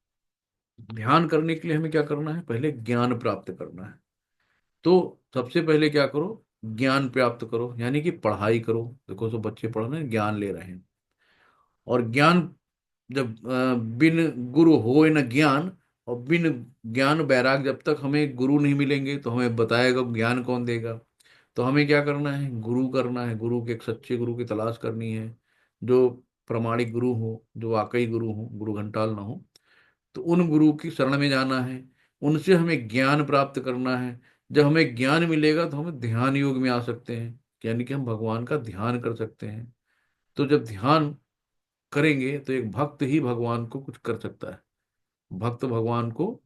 ध्यान करने के लिए हमें क्या करना है, पहले ज्ञान प्राप्त करना है। तो सबसे पहले क्या करो, ज्ञान प्राप्त करो, यानी कि पढ़ाई करो। देखो, तो बच्चे पढ़ रहे हैं, ज्ञान ले रहे हैं। और ज्ञान जब बिन गुरु होए न ज्ञान, और बिन ज्ञान वैराग, जब तक हमें गुरु नहीं मिलेंगे तो हमें बताएगा ज्ञान कौन देगा। तो हमें क्या करना है, गुरु करना है। गुरु के, एक सच्चे गुरु की तलाश करनी है, जो प्रमाणिक गुरु हो, जो वाकई गुरु हो, गुरु घंटाल ना हो। तो उन गुरु की शरण में जाना है, उनसे हमें ज्ञान प्राप्त करना है। जब हमें ज्ञान मिलेगा तो हम ध्यान योग में आ सकते हैं, यानी कि हम भगवान का ध्यान कर सकते हैं। तो जब ध्यान करेंगे तो एक भक्त ही भगवान को कुछ कर सकता है। भक्त भगवान को,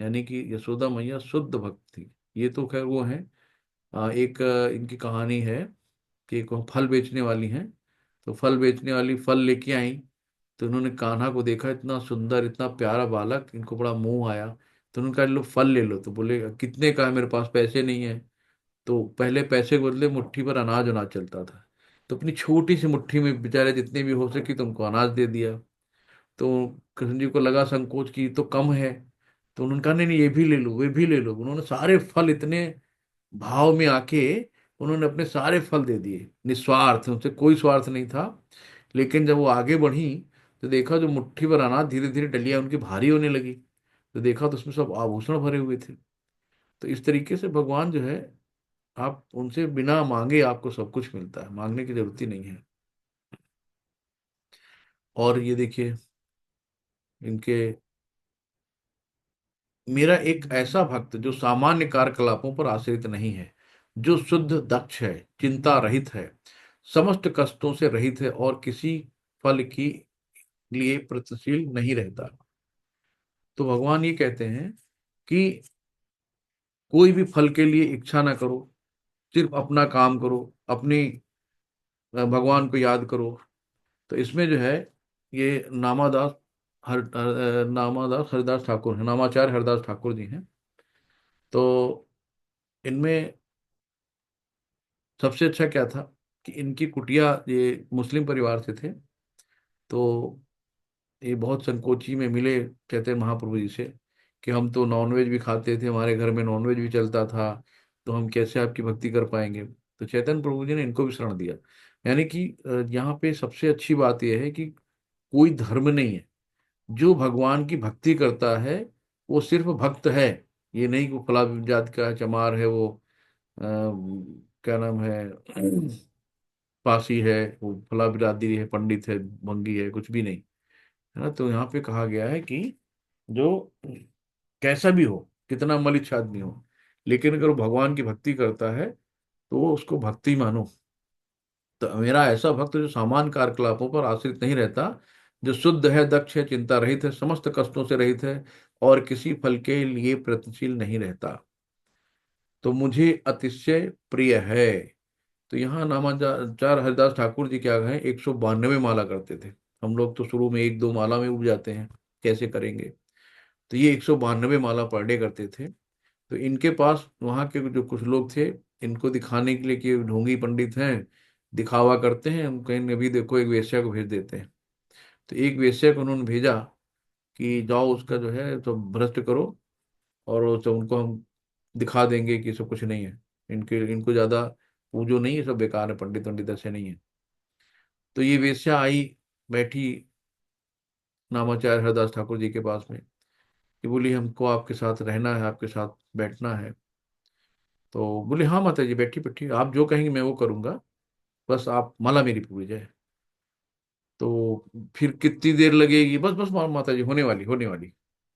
यानी कि यशोदा मैया शुद्ध भक्त थी। ये तो खैर वो है, एक इनकी कहानी है कि एक फल बेचने वाली हैं। तो फल बेचने वाली फल लेके आई, तो उन्होंने कान्हा को देखा, इतना सुंदर, इतना प्यारा बालक, इनको बड़ा मोह आया। तो उन्होंने कहा लो फल ले लो। तो बोले कितने का है, मेरे पास पैसे नहीं है। तो पहले पैसे के बदले मुट्ठी पर अनाज अनाज चलता था। तो अपनी छोटी सी मुट्ठी में बेचारे जितने भी हो सके तुमको अनाज दे दिया। तो कृष्ण जी को लगा संकोच की तो कम है। तो उन्होंने कहा नहीं नहीं, ये भी ले लो, वे भी ले लो। उन्होंने सारे फल, इतने भाव में आके उन्होंने अपने सारे फल दे दिए, निस्वार्थ, उनसे कोई स्वार्थ नहीं था। लेकिन जब वो आगे बढ़ी तो देखा जो मुट्ठी भर अनाज, धीरे धीरे डलियां उनकी भारी होने लगी। तो देखा तो उसमें सब आभूषण भरे हुए थे। तो इस तरीके से भगवान जो है, आप उनसे बिना मांगे आपको सब कुछ मिलता है, मांगने की जरूरत ही नहीं है। और ये देखिए, इनके, मेरा एक ऐसा भक्त जो सामान्य कार्यकलापों पर आश्रित नहीं है, जो शुद्ध दक्ष है, चिंता रहित है, समस्त कष्टों से रहित है, और किसी फल की लिए प्रयत्नशील नहीं रहता। तो भगवान ये कहते हैं कि कोई भी फल के लिए इच्छा ना करो, सिर्फ अपना काम करो, अपनी भगवान को याद करो। तो इसमें जो है, ये नामादास हरिदास ठाकुर है, नामाचार्य हरिदास ठाकुर जी हैं। तो इनमें सबसे अच्छा क्या था कि इनकी कुटिया, ये मुस्लिम परिवार से थे। तो ये बहुत संकोची में मिले, कहते हैं महाप्रभु जी से, कि हम तो नॉनवेज भी खाते थे, हमारे घर में नॉनवेज भी चलता था, तो हम कैसे आपकी भक्ति कर पाएंगे। तो चैतन्य प्रभु जी ने इनको भी शरण दिया। यानी कि यहाँ पे सबसे अच्छी बात यह है कि कोई धर्म नहीं है, जो भगवान की भक्ति करता है वो सिर्फ भक्त है। ये नहीं कि फला जात का है, चमार है, वो क्या नाम है, पासी है, वो फला बिरादरी है, पंडित है, भंगी है, कुछ भी नहीं, है ना। तो यहाँ पे कहा गया है कि जो कैसा भी हो, कितना मलिच्छ आदमी हो, लेकिन अगर वो भगवान की भक्ति करता है तो वो उसको भक्ति मानो। तो मेरा ऐसा भक्त जो सामान्य कार्यकलापों पर आश्रित नहीं रहता, जो शुद्ध है, दक्ष है, चिंता रहित है, समस्त कष्टों से रहित है, और किसी फल के लिए प्रयत्नशील नहीं रहता, तो मुझे अतिशय प्रिय है। तो यहाँ नामाचार हरिदास ठाकुर जी क्या कहें, 192 माला करते थे। हम लोग तो शुरू में एक दो माला में उब जाते हैं, कैसे करेंगे। तो ये 192 माला पर डे करते थे। तो इनके पास वहाँ के जो कुछ लोग थे, इनको दिखाने के लिए कि ढोंगी पंडित हैं, दिखावा करते हैं, हम कहीं अभी देखो एक वेश्या को भेज देते हैं। तो एक वेश्या को उन्होंने भेजा कि जाओ उसका जो है तो भ्रष्ट करो, और तो उनको हम दिखा देंगे कि सब कुछ नहीं है, इनके इनको ज्यादा पूजो नहीं, ये सब बेकार है, पंडित पंडित ऐसे नहीं है। तो ये वेश्या आई, बैठी नामाचार्य हरदास ठाकुर जी के पास में, कि बोली हमको आपके साथ रहना है, आपके साथ बैठना है। तो बोले हाँ माता जी, बैठी बैठी, आप जो कहेंगे मैं वो करूंगा, बस आप माला मेरी पूरी जाए। तो फिर कितनी देर लगेगी, बस बस माता जी होने वाली, होने वाली,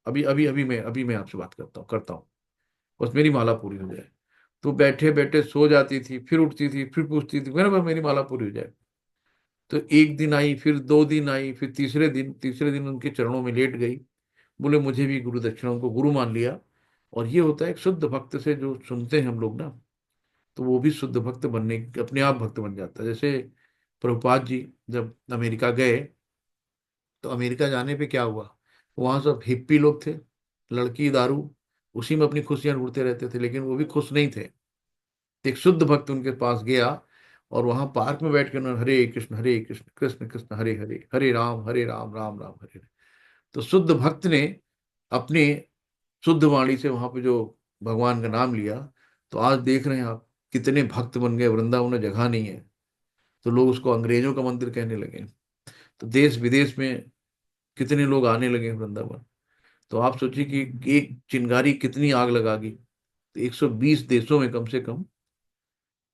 अभी अभी अभी मैं आपसे बात करता हूँ, बस मेरी माला पूरी हो जाए। तो बैठे बैठे सो जाती थी, फिर उठती थी, फिर पूछती थी मेरे, बस मेरी माला पूरी हो जाए। तो एक दिन आई, फिर 2 दिन आई, फिर तीसरे दिन उनके चरणों में लेट गई। बोले मुझे भी गुरु दक्षिणा, उनको गुरु मान लिया। और ये होता है एक शुद्ध भक्त से जो सुनते हैं हम लोग ना, तो वो भी शुद्ध भक्त बनने, अपने आप भक्त बन जाता है। जैसे प्रभुपाद जी जब अमेरिका गए, तो अमेरिका जाने पे क्या हुआ, वहां सब हिप्पी लोग थे, लड़की दारू, उसी में अपनी खुशियां ढूंढते रहते थे, लेकिन वो भी खुश नहीं थे। एक शुद्ध भक्त उनके पास गया, और वहां पार्क में बैठ कर उन्होंने हरे कृष्ण कृष्ण कृष्ण हरे हरे, हरे राम राम राम हरे हरे। तो शुद्ध भक्त ने अपने शुद्ध वाणी से वहां पे जो भगवान का नाम लिया, तो आज देख रहे हैं आप कितने भक्त बन गए, वृंदावन में जगह नहीं है, तो लोग उसको अंग्रेजों का मंदिर कहने लगे। तो देश विदेश में कितने लोग आने लगे वृंदावन। तो आप सोचिए कि एक चिंगारी कितनी आग लगागी। तो 120 देशों में कम से कम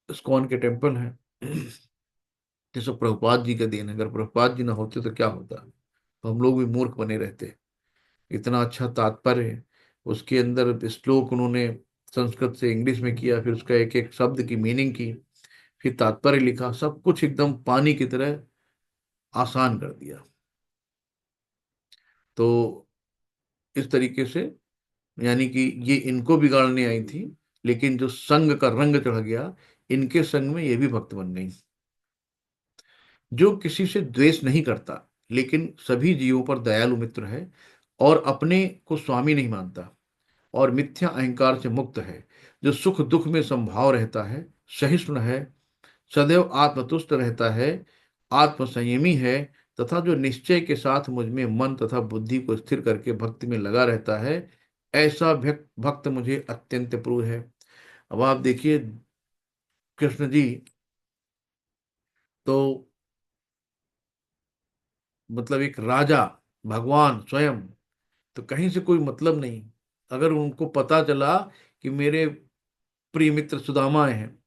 इस्कॉन के टेम्पल हैं। ये सब प्रभुपाद जी का देन है। अगर प्रभुपाद जी ना होते तो क्या होता, तो हम लोग भी मूर्ख बने रहते। इतना अच्छा तात्पर्य है उसके अंदर, श्लोक उन्होंने संस्कृत से इंग्लिश में किया, फिर उसका एक एक शब्द की मीनिंग की, फिर तात्पर्य लिखा, सब कुछ एकदम पानी की तरह आसान कर दिया। तो इस तरीके से, यानी कि ये इनको बिगाड़ने आई थी, लेकिन जो संग का रंग चढ़ गया, इनके संग में ये भी भक्त बन गई। जो किसी से द्वेष नहीं करता, लेकिन सभी जीवों पर दयालु मित्र है, और अपने को स्वामी नहीं मानता, और मिथ्या अहंकार से मुक्त है, जो सुख दुख में संभाव रहता है, सहिष्णु है, सदैव आत्मतुष्ट रहता है, आत्म संयमी है, तथा जो निश्चय के साथ मुझ में मन तथा बुद्धि को स्थिर करके भक्ति में लगा रहता है, ऐसा भक्त मुझे अत्यंत प्रिय है। अब आप देखिए कृष्ण जी, तो मतलब एक राजा, भगवान स्वयं, तो कहीं से कोई मतलब नहीं। अगर उनको पता चला कि मेरे प्रिय मित्र सुदामा हैं,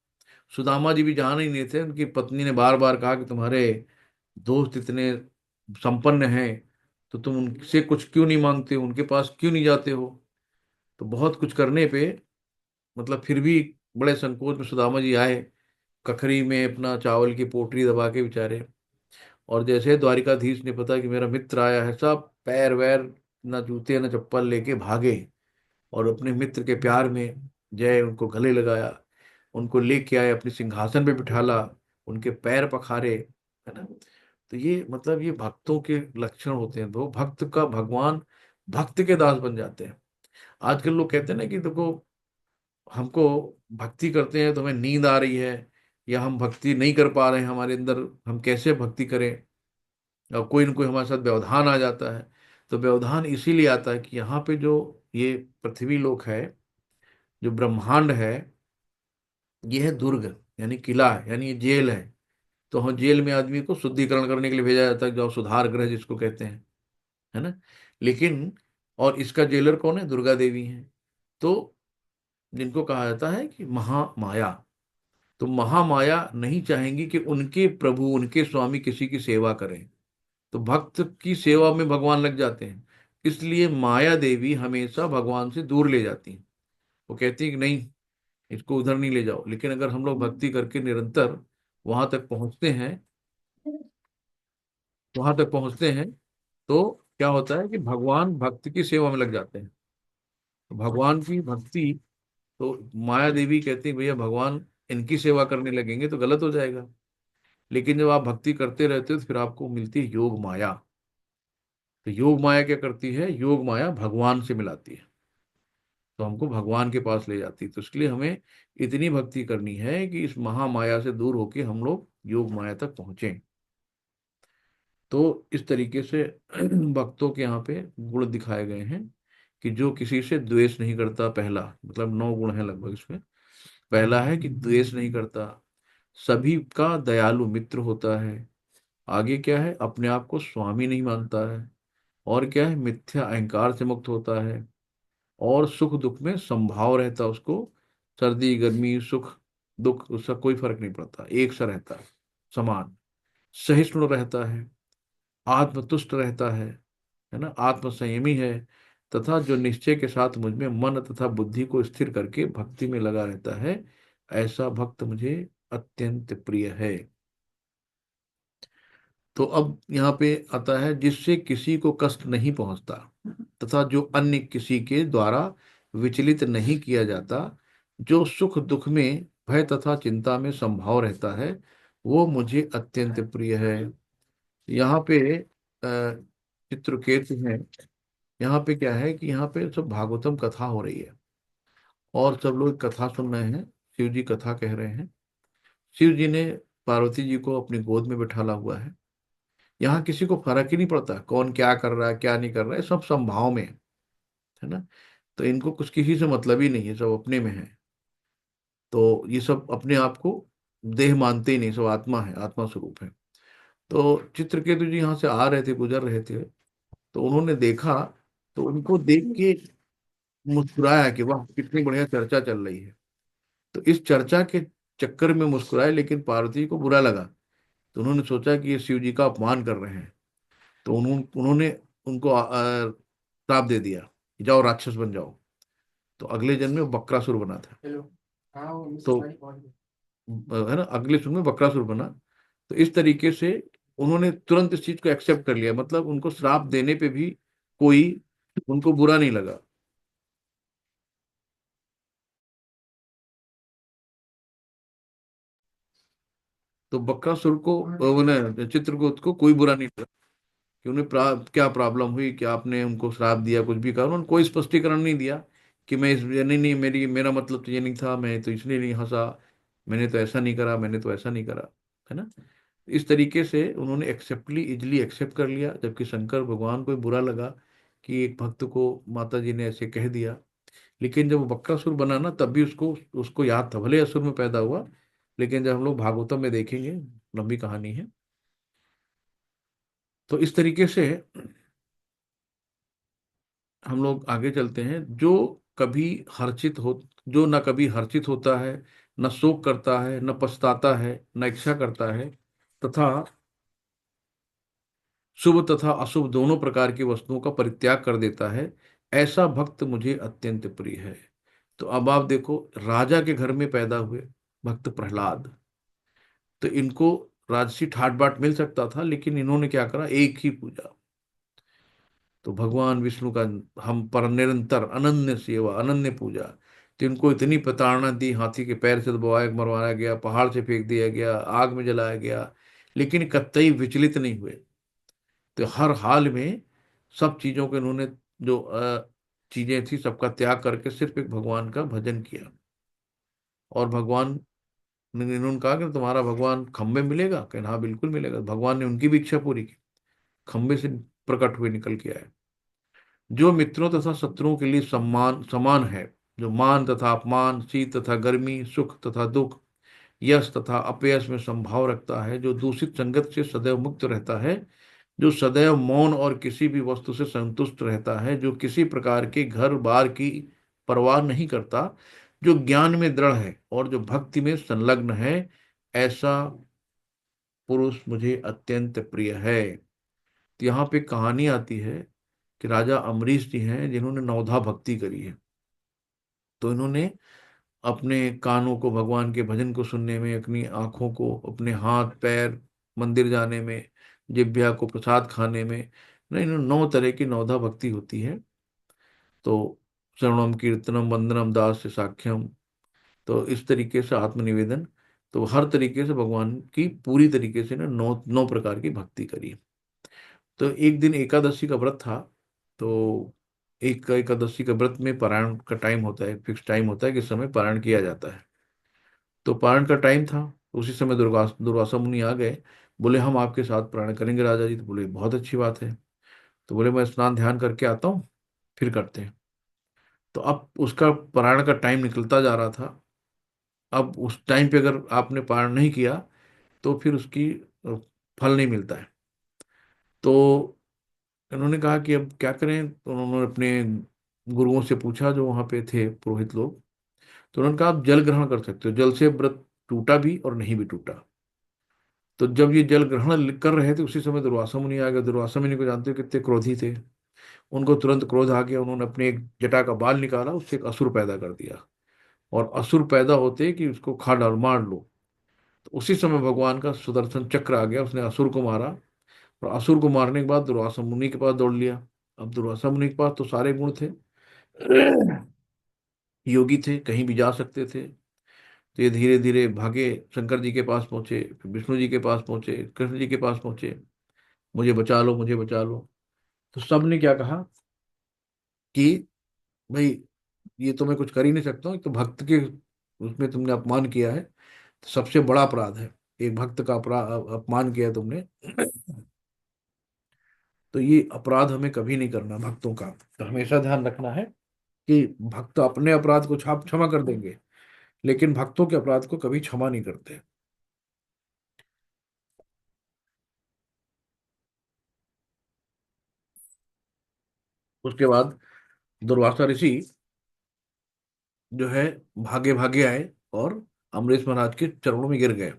सुदामा जी भी जान ही नहीं थे, उनकी पत्नी ने बार बार कहा कि तुम्हारे दोस्त इतने संपन्न हैं, तो तुम उनसे कुछ क्यों नहीं मांगते हो, उनके पास क्यों नहीं जाते हो। तो बहुत कुछ करने पे, मतलब फिर भी बड़े संकोच में सुदामा जी आए, कखरी में अपना चावल की पोटली दबा के बेचारे। और जैसे द्वारिकाधीश ने पता कि मेरा मित्र आया है, सब पैर वैर, ना जूते ना चप्पल लेके भागे, और अपने मित्र के प्यार में जय उनको गले लगाया, उनको लेके आए, अपने सिंहासन पे बिठाला, उनके पैर पखारे, है ना। तो ये मतलब ये भक्तों के लक्षण होते हैं। तो भक्त का भगवान भक्त के दास बन जाते हैं। आजकल लोग कहते हैं ना कि देखो, हमको भक्ति करते हैं तो हमें नींद आ रही है, या हम भक्ति नहीं कर पा रहे हैं, हमारे अंदर हम कैसे भक्ति करें, और कोई ना कोई हमारे साथ व्यवधान आ जाता है। तो व्यवधान इसीलिए आता है कि यहाँ पे जो ये पृथ्वी लोक है, जो ब्रह्मांड है, ये है दुर्ग, यानी किला है, यानी ये जेल है। तो हम जेल में आदमी को शुद्धिकरण करने के लिए भेजा जाता है, जो सुधार गृह जिसको कहते हैं, है ना। लेकिन और इसका जेलर कौन है? दुर्गा देवी है। तो जिनको कहा जाता है कि महामाया, तो महामाया नहीं चाहेंगी कि उनके प्रभु, उनके स्वामी किसी की सेवा करें। तो भक्त की सेवा में भगवान लग जाते हैं। इसलिए माया देवी हमेशा भगवान से दूर ले जाती हैं। वो कहती है कि नहीं, इसको उधर नहीं ले जाओ। लेकिन अगर हम लोग भक्ति करके निरंतर वहां तक पहुंचते हैं, वहां तक पहुंचते हैं, तो क्या होता है कि भगवान भक्त की सेवा में लग जाते हैं। तो भगवान की भक्ति, तो माया देवी कहती है भैया भगवान इनकी सेवा करने लगेंगे तो गलत हो जाएगा। लेकिन जब आप भक्ति करते रहते हो तो फिर आपको मिलती है योग माया। तो योग माया क्या करती है? योग माया भगवान से मिलाती है, तो हमको भगवान के पास ले जाती है। तो इसलिए हमें इतनी भक्ति करनी है कि इस महामाया से दूर होके हम लोग योग माया तक पहुंचे। तो इस तरीके से भक्तों के यहाँ पे गुण दिखाए गए हैं कि जो किसी से द्वेष नहीं करता, पहला मतलब 9 गुण है लगभग इसमें। पहला है कि द्वेष नहीं करता, सभी का दयालु मित्र होता है। आगे क्या है? अपने आप को स्वामी नहीं मानता है। और क्या है? मिथ्या अहंकार से मुक्त होता है। और सुख दुख में समभाव रहता है उसको, सर्दी गर्मी सुख दुख उसका कोई फर्क नहीं पड़ता, एक सा रहता है, समान। सहिष्णु रहता है, आत्मतुष्ट रहता है ना, आत्म संयमी है। तथा जो निश्चय के साथ मुझ में मन तथा बुद्धि को स्थिर करके भक्ति में लगा रहता है, ऐसा भक्त मुझे अत्यंत प्रिय है। तो अब यहाँ पे आता है, जिससे किसी को कष्ट नहीं पहुंचता तथा जो अन्य किसी के द्वारा विचलित नहीं किया जाता, जो सुख दुख में भय तथा चिंता में संभाव रहता है, वो मुझे अत्यंत प्रिय है। यहाँ पे चित्रकेतु है। यहाँ पे क्या है कि यहाँ पे सब भागवतम कथा हो रही है और सब लोग कथा सुन रहे हैं, शिव जी कथा कह रहे हैं। शिव जी ने पार्वती जी को अपनी गोद में बिठाला हुआ है। यहाँ किसी को फर्क ही नहीं पड़ता कौन क्या कर रहा है क्या नहीं कर रहा है, सब संभाव में है ना। तो इनको कुछ किसी से मतलब ही नहीं है, सब अपने में है। तो ये सब अपने आप को देह मानते ही नहीं, सब आत्मा है, आत्मा स्वरूप है। तो चित्रकेतु जी यहाँ से आ रहे थे, गुजर रहे थे, तो उन्होंने देखा, तो उनको देख के मुस्कुराया कि वाह कितनी बढ़िया चर्चा चल रही है। तो इस चर्चा के चक्कर में मुस्कुराए, लेकिन पार्वती को बुरा लगा। तो उन्होंने सोचा कि ये शिव जी का अपमान कर रहे हैं। तो उन्होंने उनको श्राप दे दिया कि जाओ राक्षस बन जाओ। तो अगले जन्म में वो बक्रासुर बना था। तो है ना, अगले जन्म में बक्रासुर बना। तो इस तरीके से उन्होंने तुरंत इस चीज को एक्सेप्ट कर लिया, मतलब उनको श्राप देने पे भी कोई उनको बुरा नहीं लगा। तो बक्कासुर को उन्हें चित्रगुप्त को कोई बुरा नहीं लगा कि उन्हें क्या प्रॉब्लम हुई, कि आपने उनको श्राप दिया, कुछ भी कहा। उन्होंने कोई स्पष्टीकरण नहीं दिया कि मैं इस नहीं नहीं मेरा मतलब तो ये नहीं था, मैं तो इसलिए नहीं हंसा, मैंने तो ऐसा नहीं करा, मैंने तो ऐसा नहीं करा, है ना। इस तरीके से उन्होंने एक्सेप्टली इजिली एक्सेप्ट कर लिया, जबकि शंकर भगवान को बुरा लगा कि एक भक्त को माता जी ने ऐसे कह दिया। लेकिन जब वो बक्कासुर बना ना, तब भी उसको उसको याद था, भले असुर में पैदा हुआ। लेकिन जब हम लोग भागवतम में देखेंगे, लंबी कहानी है। तो इस तरीके से हम लोग आगे चलते हैं। कभी हर्षित हो जो न कभी हर्षित होता है, न शोक करता है, न पछताता है, न इच्छा करता है, तथा शुभ तथा अशुभ दोनों प्रकार की वस्तुओं का परित्याग कर देता है, ऐसा भक्त मुझे अत्यंत प्रिय है। तो अब आप देखो, राजा के घर में पैदा हुए भक्त प्रहलाद, तो इनको राजसी ठाट बाट मिल सकता था, लेकिन इन्होंने क्या करा, एक ही पूजा। तो भगवान विष्णु का हम पर निरंतर अनन्य सेवा, अनन्य पूजा। तो इनको इतनी प्रताड़ना दी, हाथी के पैर से दबाया, मरवाया गया, पहाड़ से फेंक दिया गया, आग में जलाया गया, लेकिन कतई विचलित नहीं हुए। तो हर हाल में सब चीजों के इन्होंने जो चीजें थी सबका त्याग करके सिर्फ एक भगवान का भजन किया। और भगवान ने इन्होंने कहा कि तुम्हारा भगवान खम्बे मिलेगा, कहना हाँ बिल्कुल मिलेगा। भगवान ने उनकी भी इच्छा पूरी की, खम्बे से प्रकट हुए निकल के आए। जो मित्रों तथा शत्रुओं के लिए सम्मान समान है, जो मान तथा अपमान, शीत तथा गर्मी, सुख तथा दुख, यश तथा अपयश में संभाव रखता है, जो दूषित संगत से सदैव मुक्त रहता है, जो सदैव मौन और किसी भी वस्तु से संतुष्ट रहता है, जो किसी प्रकार के घर बार की परवाह नहीं करता, जो ज्ञान में दृढ़ है और जो भक्ति में संलग्न है, ऐसा पुरुष मुझे अत्यंत प्रिय है। तो यहाँ पे कहानी आती है कि राजा अमरीश जी हैं जिन्होंने नवधा भक्ति करी है। तो इन्होंने अपने कानों को भगवान के भजन को सुनने में, अपनी आंखों को, अपने हाथ पैर मंदिर जाने में, जिह्वा को प्रसाद खाने में, नहीं, 9 तरह की नवधा भक्ति होती है। तो श्रवणम कीर्तनम वंदनम दास साख्यम, तो इस तरीके से आत्मनिवेदन, तो हर तरीके से भगवान की पूरी तरीके से ना 9 प्रकार की भक्ति करी। तो एक दिन एकादशी का व्रत था। तो एक एकादशी का व्रत में पारायण का टाइम होता है, फिक्स टाइम होता है कि इस समय पारायण किया जाता है। तो पारायण का टाइम था, उसी समय दुर्वासा मुनि आ गए। बोले हम आपके साथ पारायण करेंगे राजा जी। तो बोले बहुत अच्छी बात है। तो बोले मैं स्नान ध्यान करके आता हूँ, फिर करते हैं। तो अब उसका पारायण का टाइम निकलता जा रहा था। अब उस टाइम पे अगर आपने पारायण नहीं किया तो फिर उसकी फल नहीं मिलता है। तो उन्होंने कहा कि अब क्या करें। तो उन्होंने अपने गुरुओं से पूछा जो वहां पे थे पुरोहित लोग। तो उन्होंने कहा आप जल ग्रहण कर सकते हो, जल से व्रत टूटा भी और नहीं भी टूटा। तो जब ये जल ग्रहण कर रहे थे उसी समय दुर्वासा मुनि आ गए। दुर्वासा मुनि को जानते हो कितने क्रोधी थे। उनको तुरंत क्रोध आ गया, उन्होंने अपने एक जटा का बाल निकाला, उससे एक असुर पैदा कर दिया। और असुर पैदा होते कि उसको खा डाल मार लो। तो उसी समय भगवान का सुदर्शन चक्र आ गया, उसने असुर को मारा। और असुर को मारने के बाद दुर्वासा मुनि के पास दौड़ लिया। अब दुर्वासा मुनि के पास तो सारे गुण थे, योगी थे, कहीं भी जा सकते थे। तो ये धीरे धीरे भागे, शंकर जी के पास पहुंचे, फिर विष्णु जी के पास पहुंचे, कृष्ण जी के पास पहुंचे, मुझे बचा लो, मुझे बचा लो। तो सब ने क्या कहा कि भाई ये तो मैं कुछ कर ही नहीं सकता हूँ, तो भक्त के उसमें तुमने अपमान किया है, तो सबसे बड़ा अपराध है, एक भक्त का अपमान किया है तुमने। तो ये अपराध हमें कभी नहीं करना भक्तों का। तो हमेशा ध्यान रखना है कि भक्त अपने अपराध को छाप क्षमा कर देंगे, लेकिन भक्तों के अपराध को कभी क्षमा नहीं करते। उसके बाद दुर्वासा ऋषि जो है भागे भागे आए और अमरीश महाराज के चरणों में गिर गए।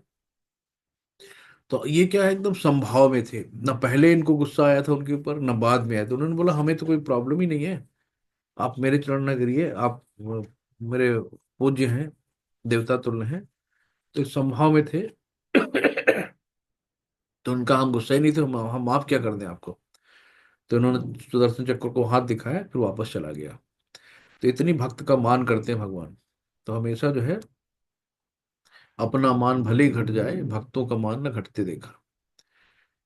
तो ये क्या है, एकदम संभाव में थे, ना पहले इनको गुस्सा आया था उनके ऊपर, ना बाद में आया। तो उन्होंने बोला हमें तो कोई प्रॉब्लम ही नहीं है, आप मेरे चरण न गिरिए, आप मेरे पूज्य हैं, देवता तुल्य हैं। तो इस संभाव में थे। तो उनका हम गुस्सा ही नहीं थे, हम माफ क्या कर दें आपको। तो उन्होंने सुदर्शन चक्र को हाथ दिखाया, फिर वापस चला गया। तो इतनी भक्त का मान करते हैं भगवान। तो हमेशा जो है अपना मान भले ही घट जाए, भक्तों का मान न घटते देखा।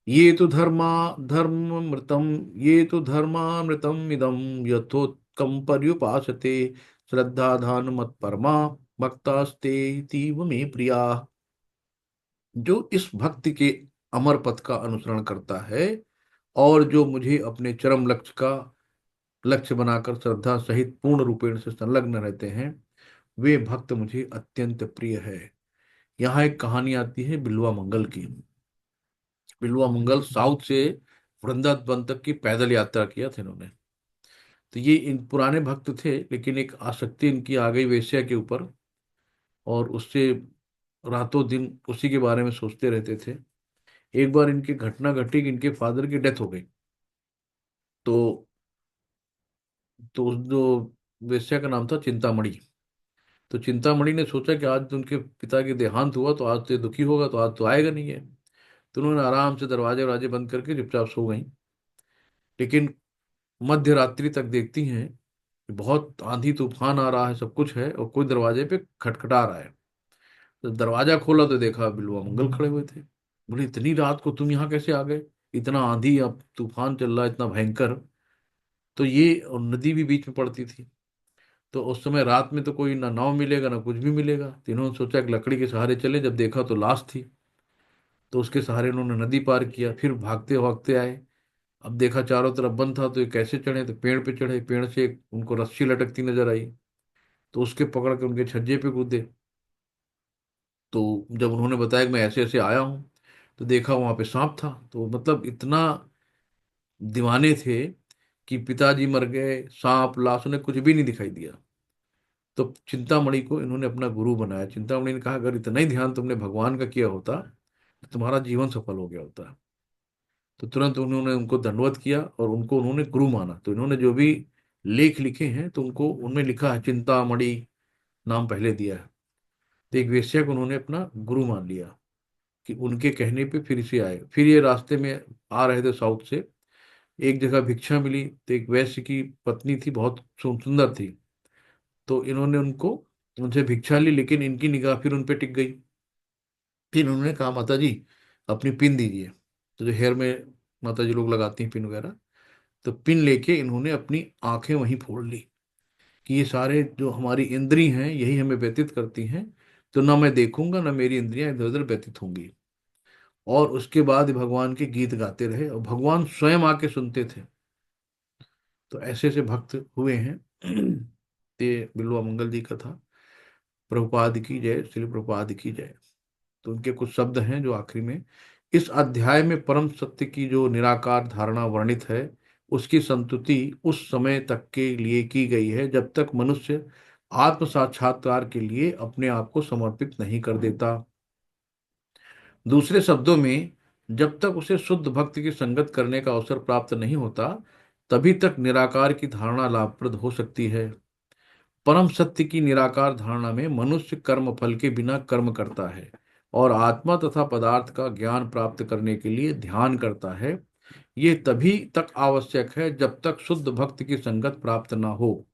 ये तो धर्मामृतम, ये तो धर्मामृतम इदम यथोत्कम पर्युपासते, श्रद्धा धान मत परमा, भक्तास्ते तीव में प्रिया। जो इस भक्ति के अमर पथ का अनुसरण करता है और जो मुझे अपने चरम लक्ष्य का लक्ष्य बनाकर श्रद्धा सहित पूर्ण रूपेण से संलग्न रहते हैं, वे भक्त मुझे अत्यंत प्रिय है। यहाँ एक कहानी आती है बिल्वा मंगल की। बिल्वा मंगल साउथ से वृंदावन तक की पैदल यात्रा किया था इन्होंने। तो ये इन पुराने भक्त थे, लेकिन एक आसक्ति इनकी आ गई वेश्या के ऊपर, और उससे रातों दिन उसी के बारे में सोचते रहते थे। एक बार इनकी घटना घटी कि इनके फादर की डेथ हो गई। तो उस जो वेश्या का नाम था चिंतामणि। तो चिंतामणि ने सोचा कि आज तो उनके पिता के देहांत हुआ, तो आज तो ये दुखी होगा, तो आज तो आएगा नहीं है। तो उन्होंने आराम से दरवाजे वराजे बंद करके चुपचाप सो गई। लेकिन मध्य रात्रि तक देखती हैं कि बहुत आंधी तूफान आ रहा है, सब कुछ है, और कोई दरवाजे पे खटखटा रहा है। तो दरवाजा खोला तो देखा बिल्वा मंगल खड़े हुए थे। बोले इतनी रात को तुम यहाँ कैसे आ गए, इतना आंधी अब तूफान चल रहा है इतना भयंकर। तो ये, और नदी भी बीच में पड़ती थी। तो उस समय रात में तो कोई ना नाव मिलेगा ना कुछ भी मिलेगा। तो इन्होंने सोचा कि लकड़ी के सहारे चले, जब देखा तो लाश थी। तो उसके सहारे उन्होंने नदी पार किया, फिर भागते भागते आए। अब देखा चारों तरफ बंद था, तो ये कैसे चढ़े, तो पेड़ पे चढ़े, पेड़ से उनको रस्सी लटकती नजर आई। तो उसके पकड़ के उनके छज्जे पे कूदे। तो जब उन्होंने बताया कि मैं ऐसे ऐसे आया हूँ, तो देखा वहां पे सांप था। तो मतलब इतना दीवाने थे कि पिताजी मर गए, सांप, लाश, उन्हें कुछ भी नहीं दिखाई दिया। तो चिंतामणि को इन्होंने अपना गुरु बनाया। चिंतामणि ने कहा अगर इतना ही ध्यान तुमने भगवान का किया होता तो तुम्हारा जीवन सफल हो गया होता। तो तुरंत उन्होंने उनको दंडवत किया और उनको उन्होंने गुरु माना। तो इन्होंने जो भी लेख लिखे हैं तो उनको उनमें लिखा है चिंतामणि, नाम पहले दिया है। तो एक वेश्या को उन्होंने अपना गुरु मान लिया कि उनके कहने पे फिर से आए। फिर ये रास्ते में आ रहे थे साउथ से, एक जगह भिक्षा मिली। तो एक वैश्य की पत्नी थी, बहुत सुंदर थी। तो इन्होंने उनको उनसे भिक्षा ली, लेकिन इनकी निगाह फिर उन पे टिक गई। फिर उन्होंने कहा माता जी अपनी पिन दीजिए। तो जो हेयर में माता जी लोग लगाती हैं पिन वगैरह, तो पिन लेके इन्होंने अपनी आंखें वहीं फोड़ ली कि ये सारे जो हमारी इंद्री हैं यही हमें व्यतीत करती हैं। तो ना मैं देखूंगा ना मेरी इंद्रियां इधर उधर व्यतीत होंगी। और उसके बाद भगवान के गीत गाते रहे और भगवान स्वयं आके सुनते थे। तो ऐसे ऐसे भक्त हुए हैं। ये बिल्वा मंगल जी का था। प्रभुपाद की जय, श्री प्रभुपाद की जय। तो उनके कुछ शब्द हैं जो आखिरी में इस अध्याय में परम सत्य की जो निराकार धारणा वर्णित है, उसकी संतुति उस समय तक के लिए की गई है जब तक मनुष्य आत्म साक्षात्कार के लिए अपने आप को समर्पित नहीं कर देता। दूसरे शब्दों में, जब तक उसे शुद्ध भक्त की संगत करने का अवसर प्राप्त नहीं होता, तभी तक निराकार की धारणा लाभप्रद हो सकती है। परम सत्य की निराकार धारणा में मनुष्य कर्म फल के बिना कर्म करता है और आत्मा तथा पदार्थ का ज्ञान प्राप्त करने के लिए ध्यान करता है। ये तभी तक आवश्यक है जब तक शुद्ध भक्त की संगत प्राप्त न हो।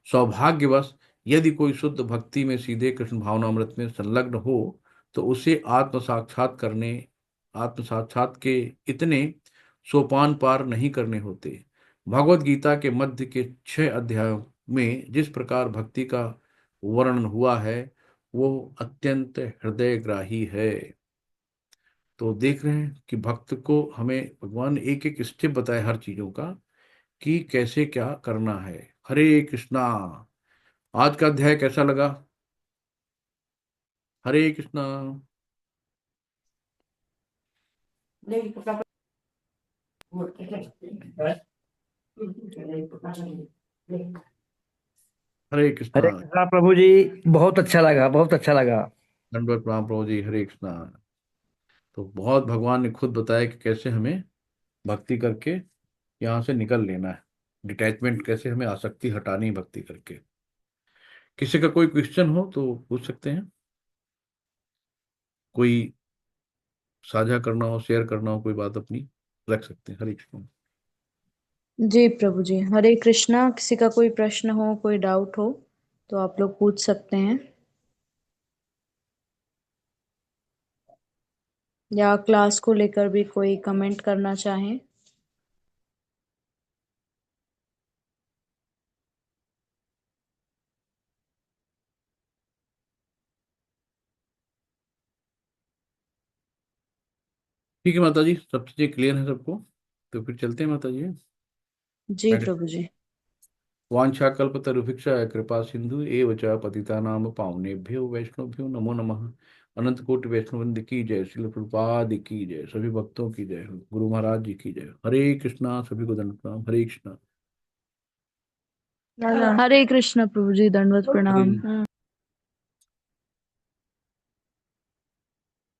सौभाग्यवश यदि कोई शुद्ध भक्ति में सीधे कृष्ण भावनामृत में संलग्न हो, तो उसे आत्म साक्षात के इतने सोपान पार नहीं करने होते। भगवत गीता के मध्य के 6 अध्यायों में जिस प्रकार भक्ति का वर्णन हुआ है वो अत्यंत हृदयग्राही है। तो देख रहे हैं कि भक्त को हमें भगवान एक एक स्टेप बताए हर चीजों का कि कैसे क्या करना है। हरे कृष्णा। आज का अध्याय कैसा लगा? हरे कृष्णा। हरे कृष्णा। हरे कृष्णा प्रभु जी। बहुत अच्छा लगा, बहुत अच्छा लगा। दंडवत प्रणाम प्रभु जी। हरे कृष्णा। तो बहुत भगवान ने खुद बताया कि कैसे हमें भक्ति करके यहाँ से निकल लेना है, डिटैचमेंट कैसे हमें आसक्ति हटानी है भक्ति करके। किसी का कोई क्वेश्चन हो तो पूछ सकते हैं, कोई साझा करना हो, शेयर करना हो, कोई बात अपनी रख सकते हैं। हरे कृष्ण। जी प्रभु जी, हरे कृष्णा। किसी का कोई प्रश्न हो, कोई डाउट हो तो आप लोग पूछ सकते हैं, या क्लास को लेकर भी कोई कमेंट करना चाहें। ठीक है माता जी, सब चीजें क्लियर है सबको। तो फिर चलते हैं माता जी। जी नेक्स्ट। प्रभु जी। वाञ्छाकल्पतरुभिक्षा कृपा सिंधु एव च पतितानां पावनेभ्यो वैष्णवभ्यो नमो नमः। अनंत कोटि वैष्णववृंद की जय, श्रील प्रभुपाद की जय, सभी भक्तों की जय, गुरु महाराज जी की जय। हरे कृष्णा। सभी को दंड प्रणाम। हरे कृष्णा। हरे कृष्ण प्रभु जी, दंडवत हरे प्रणाम।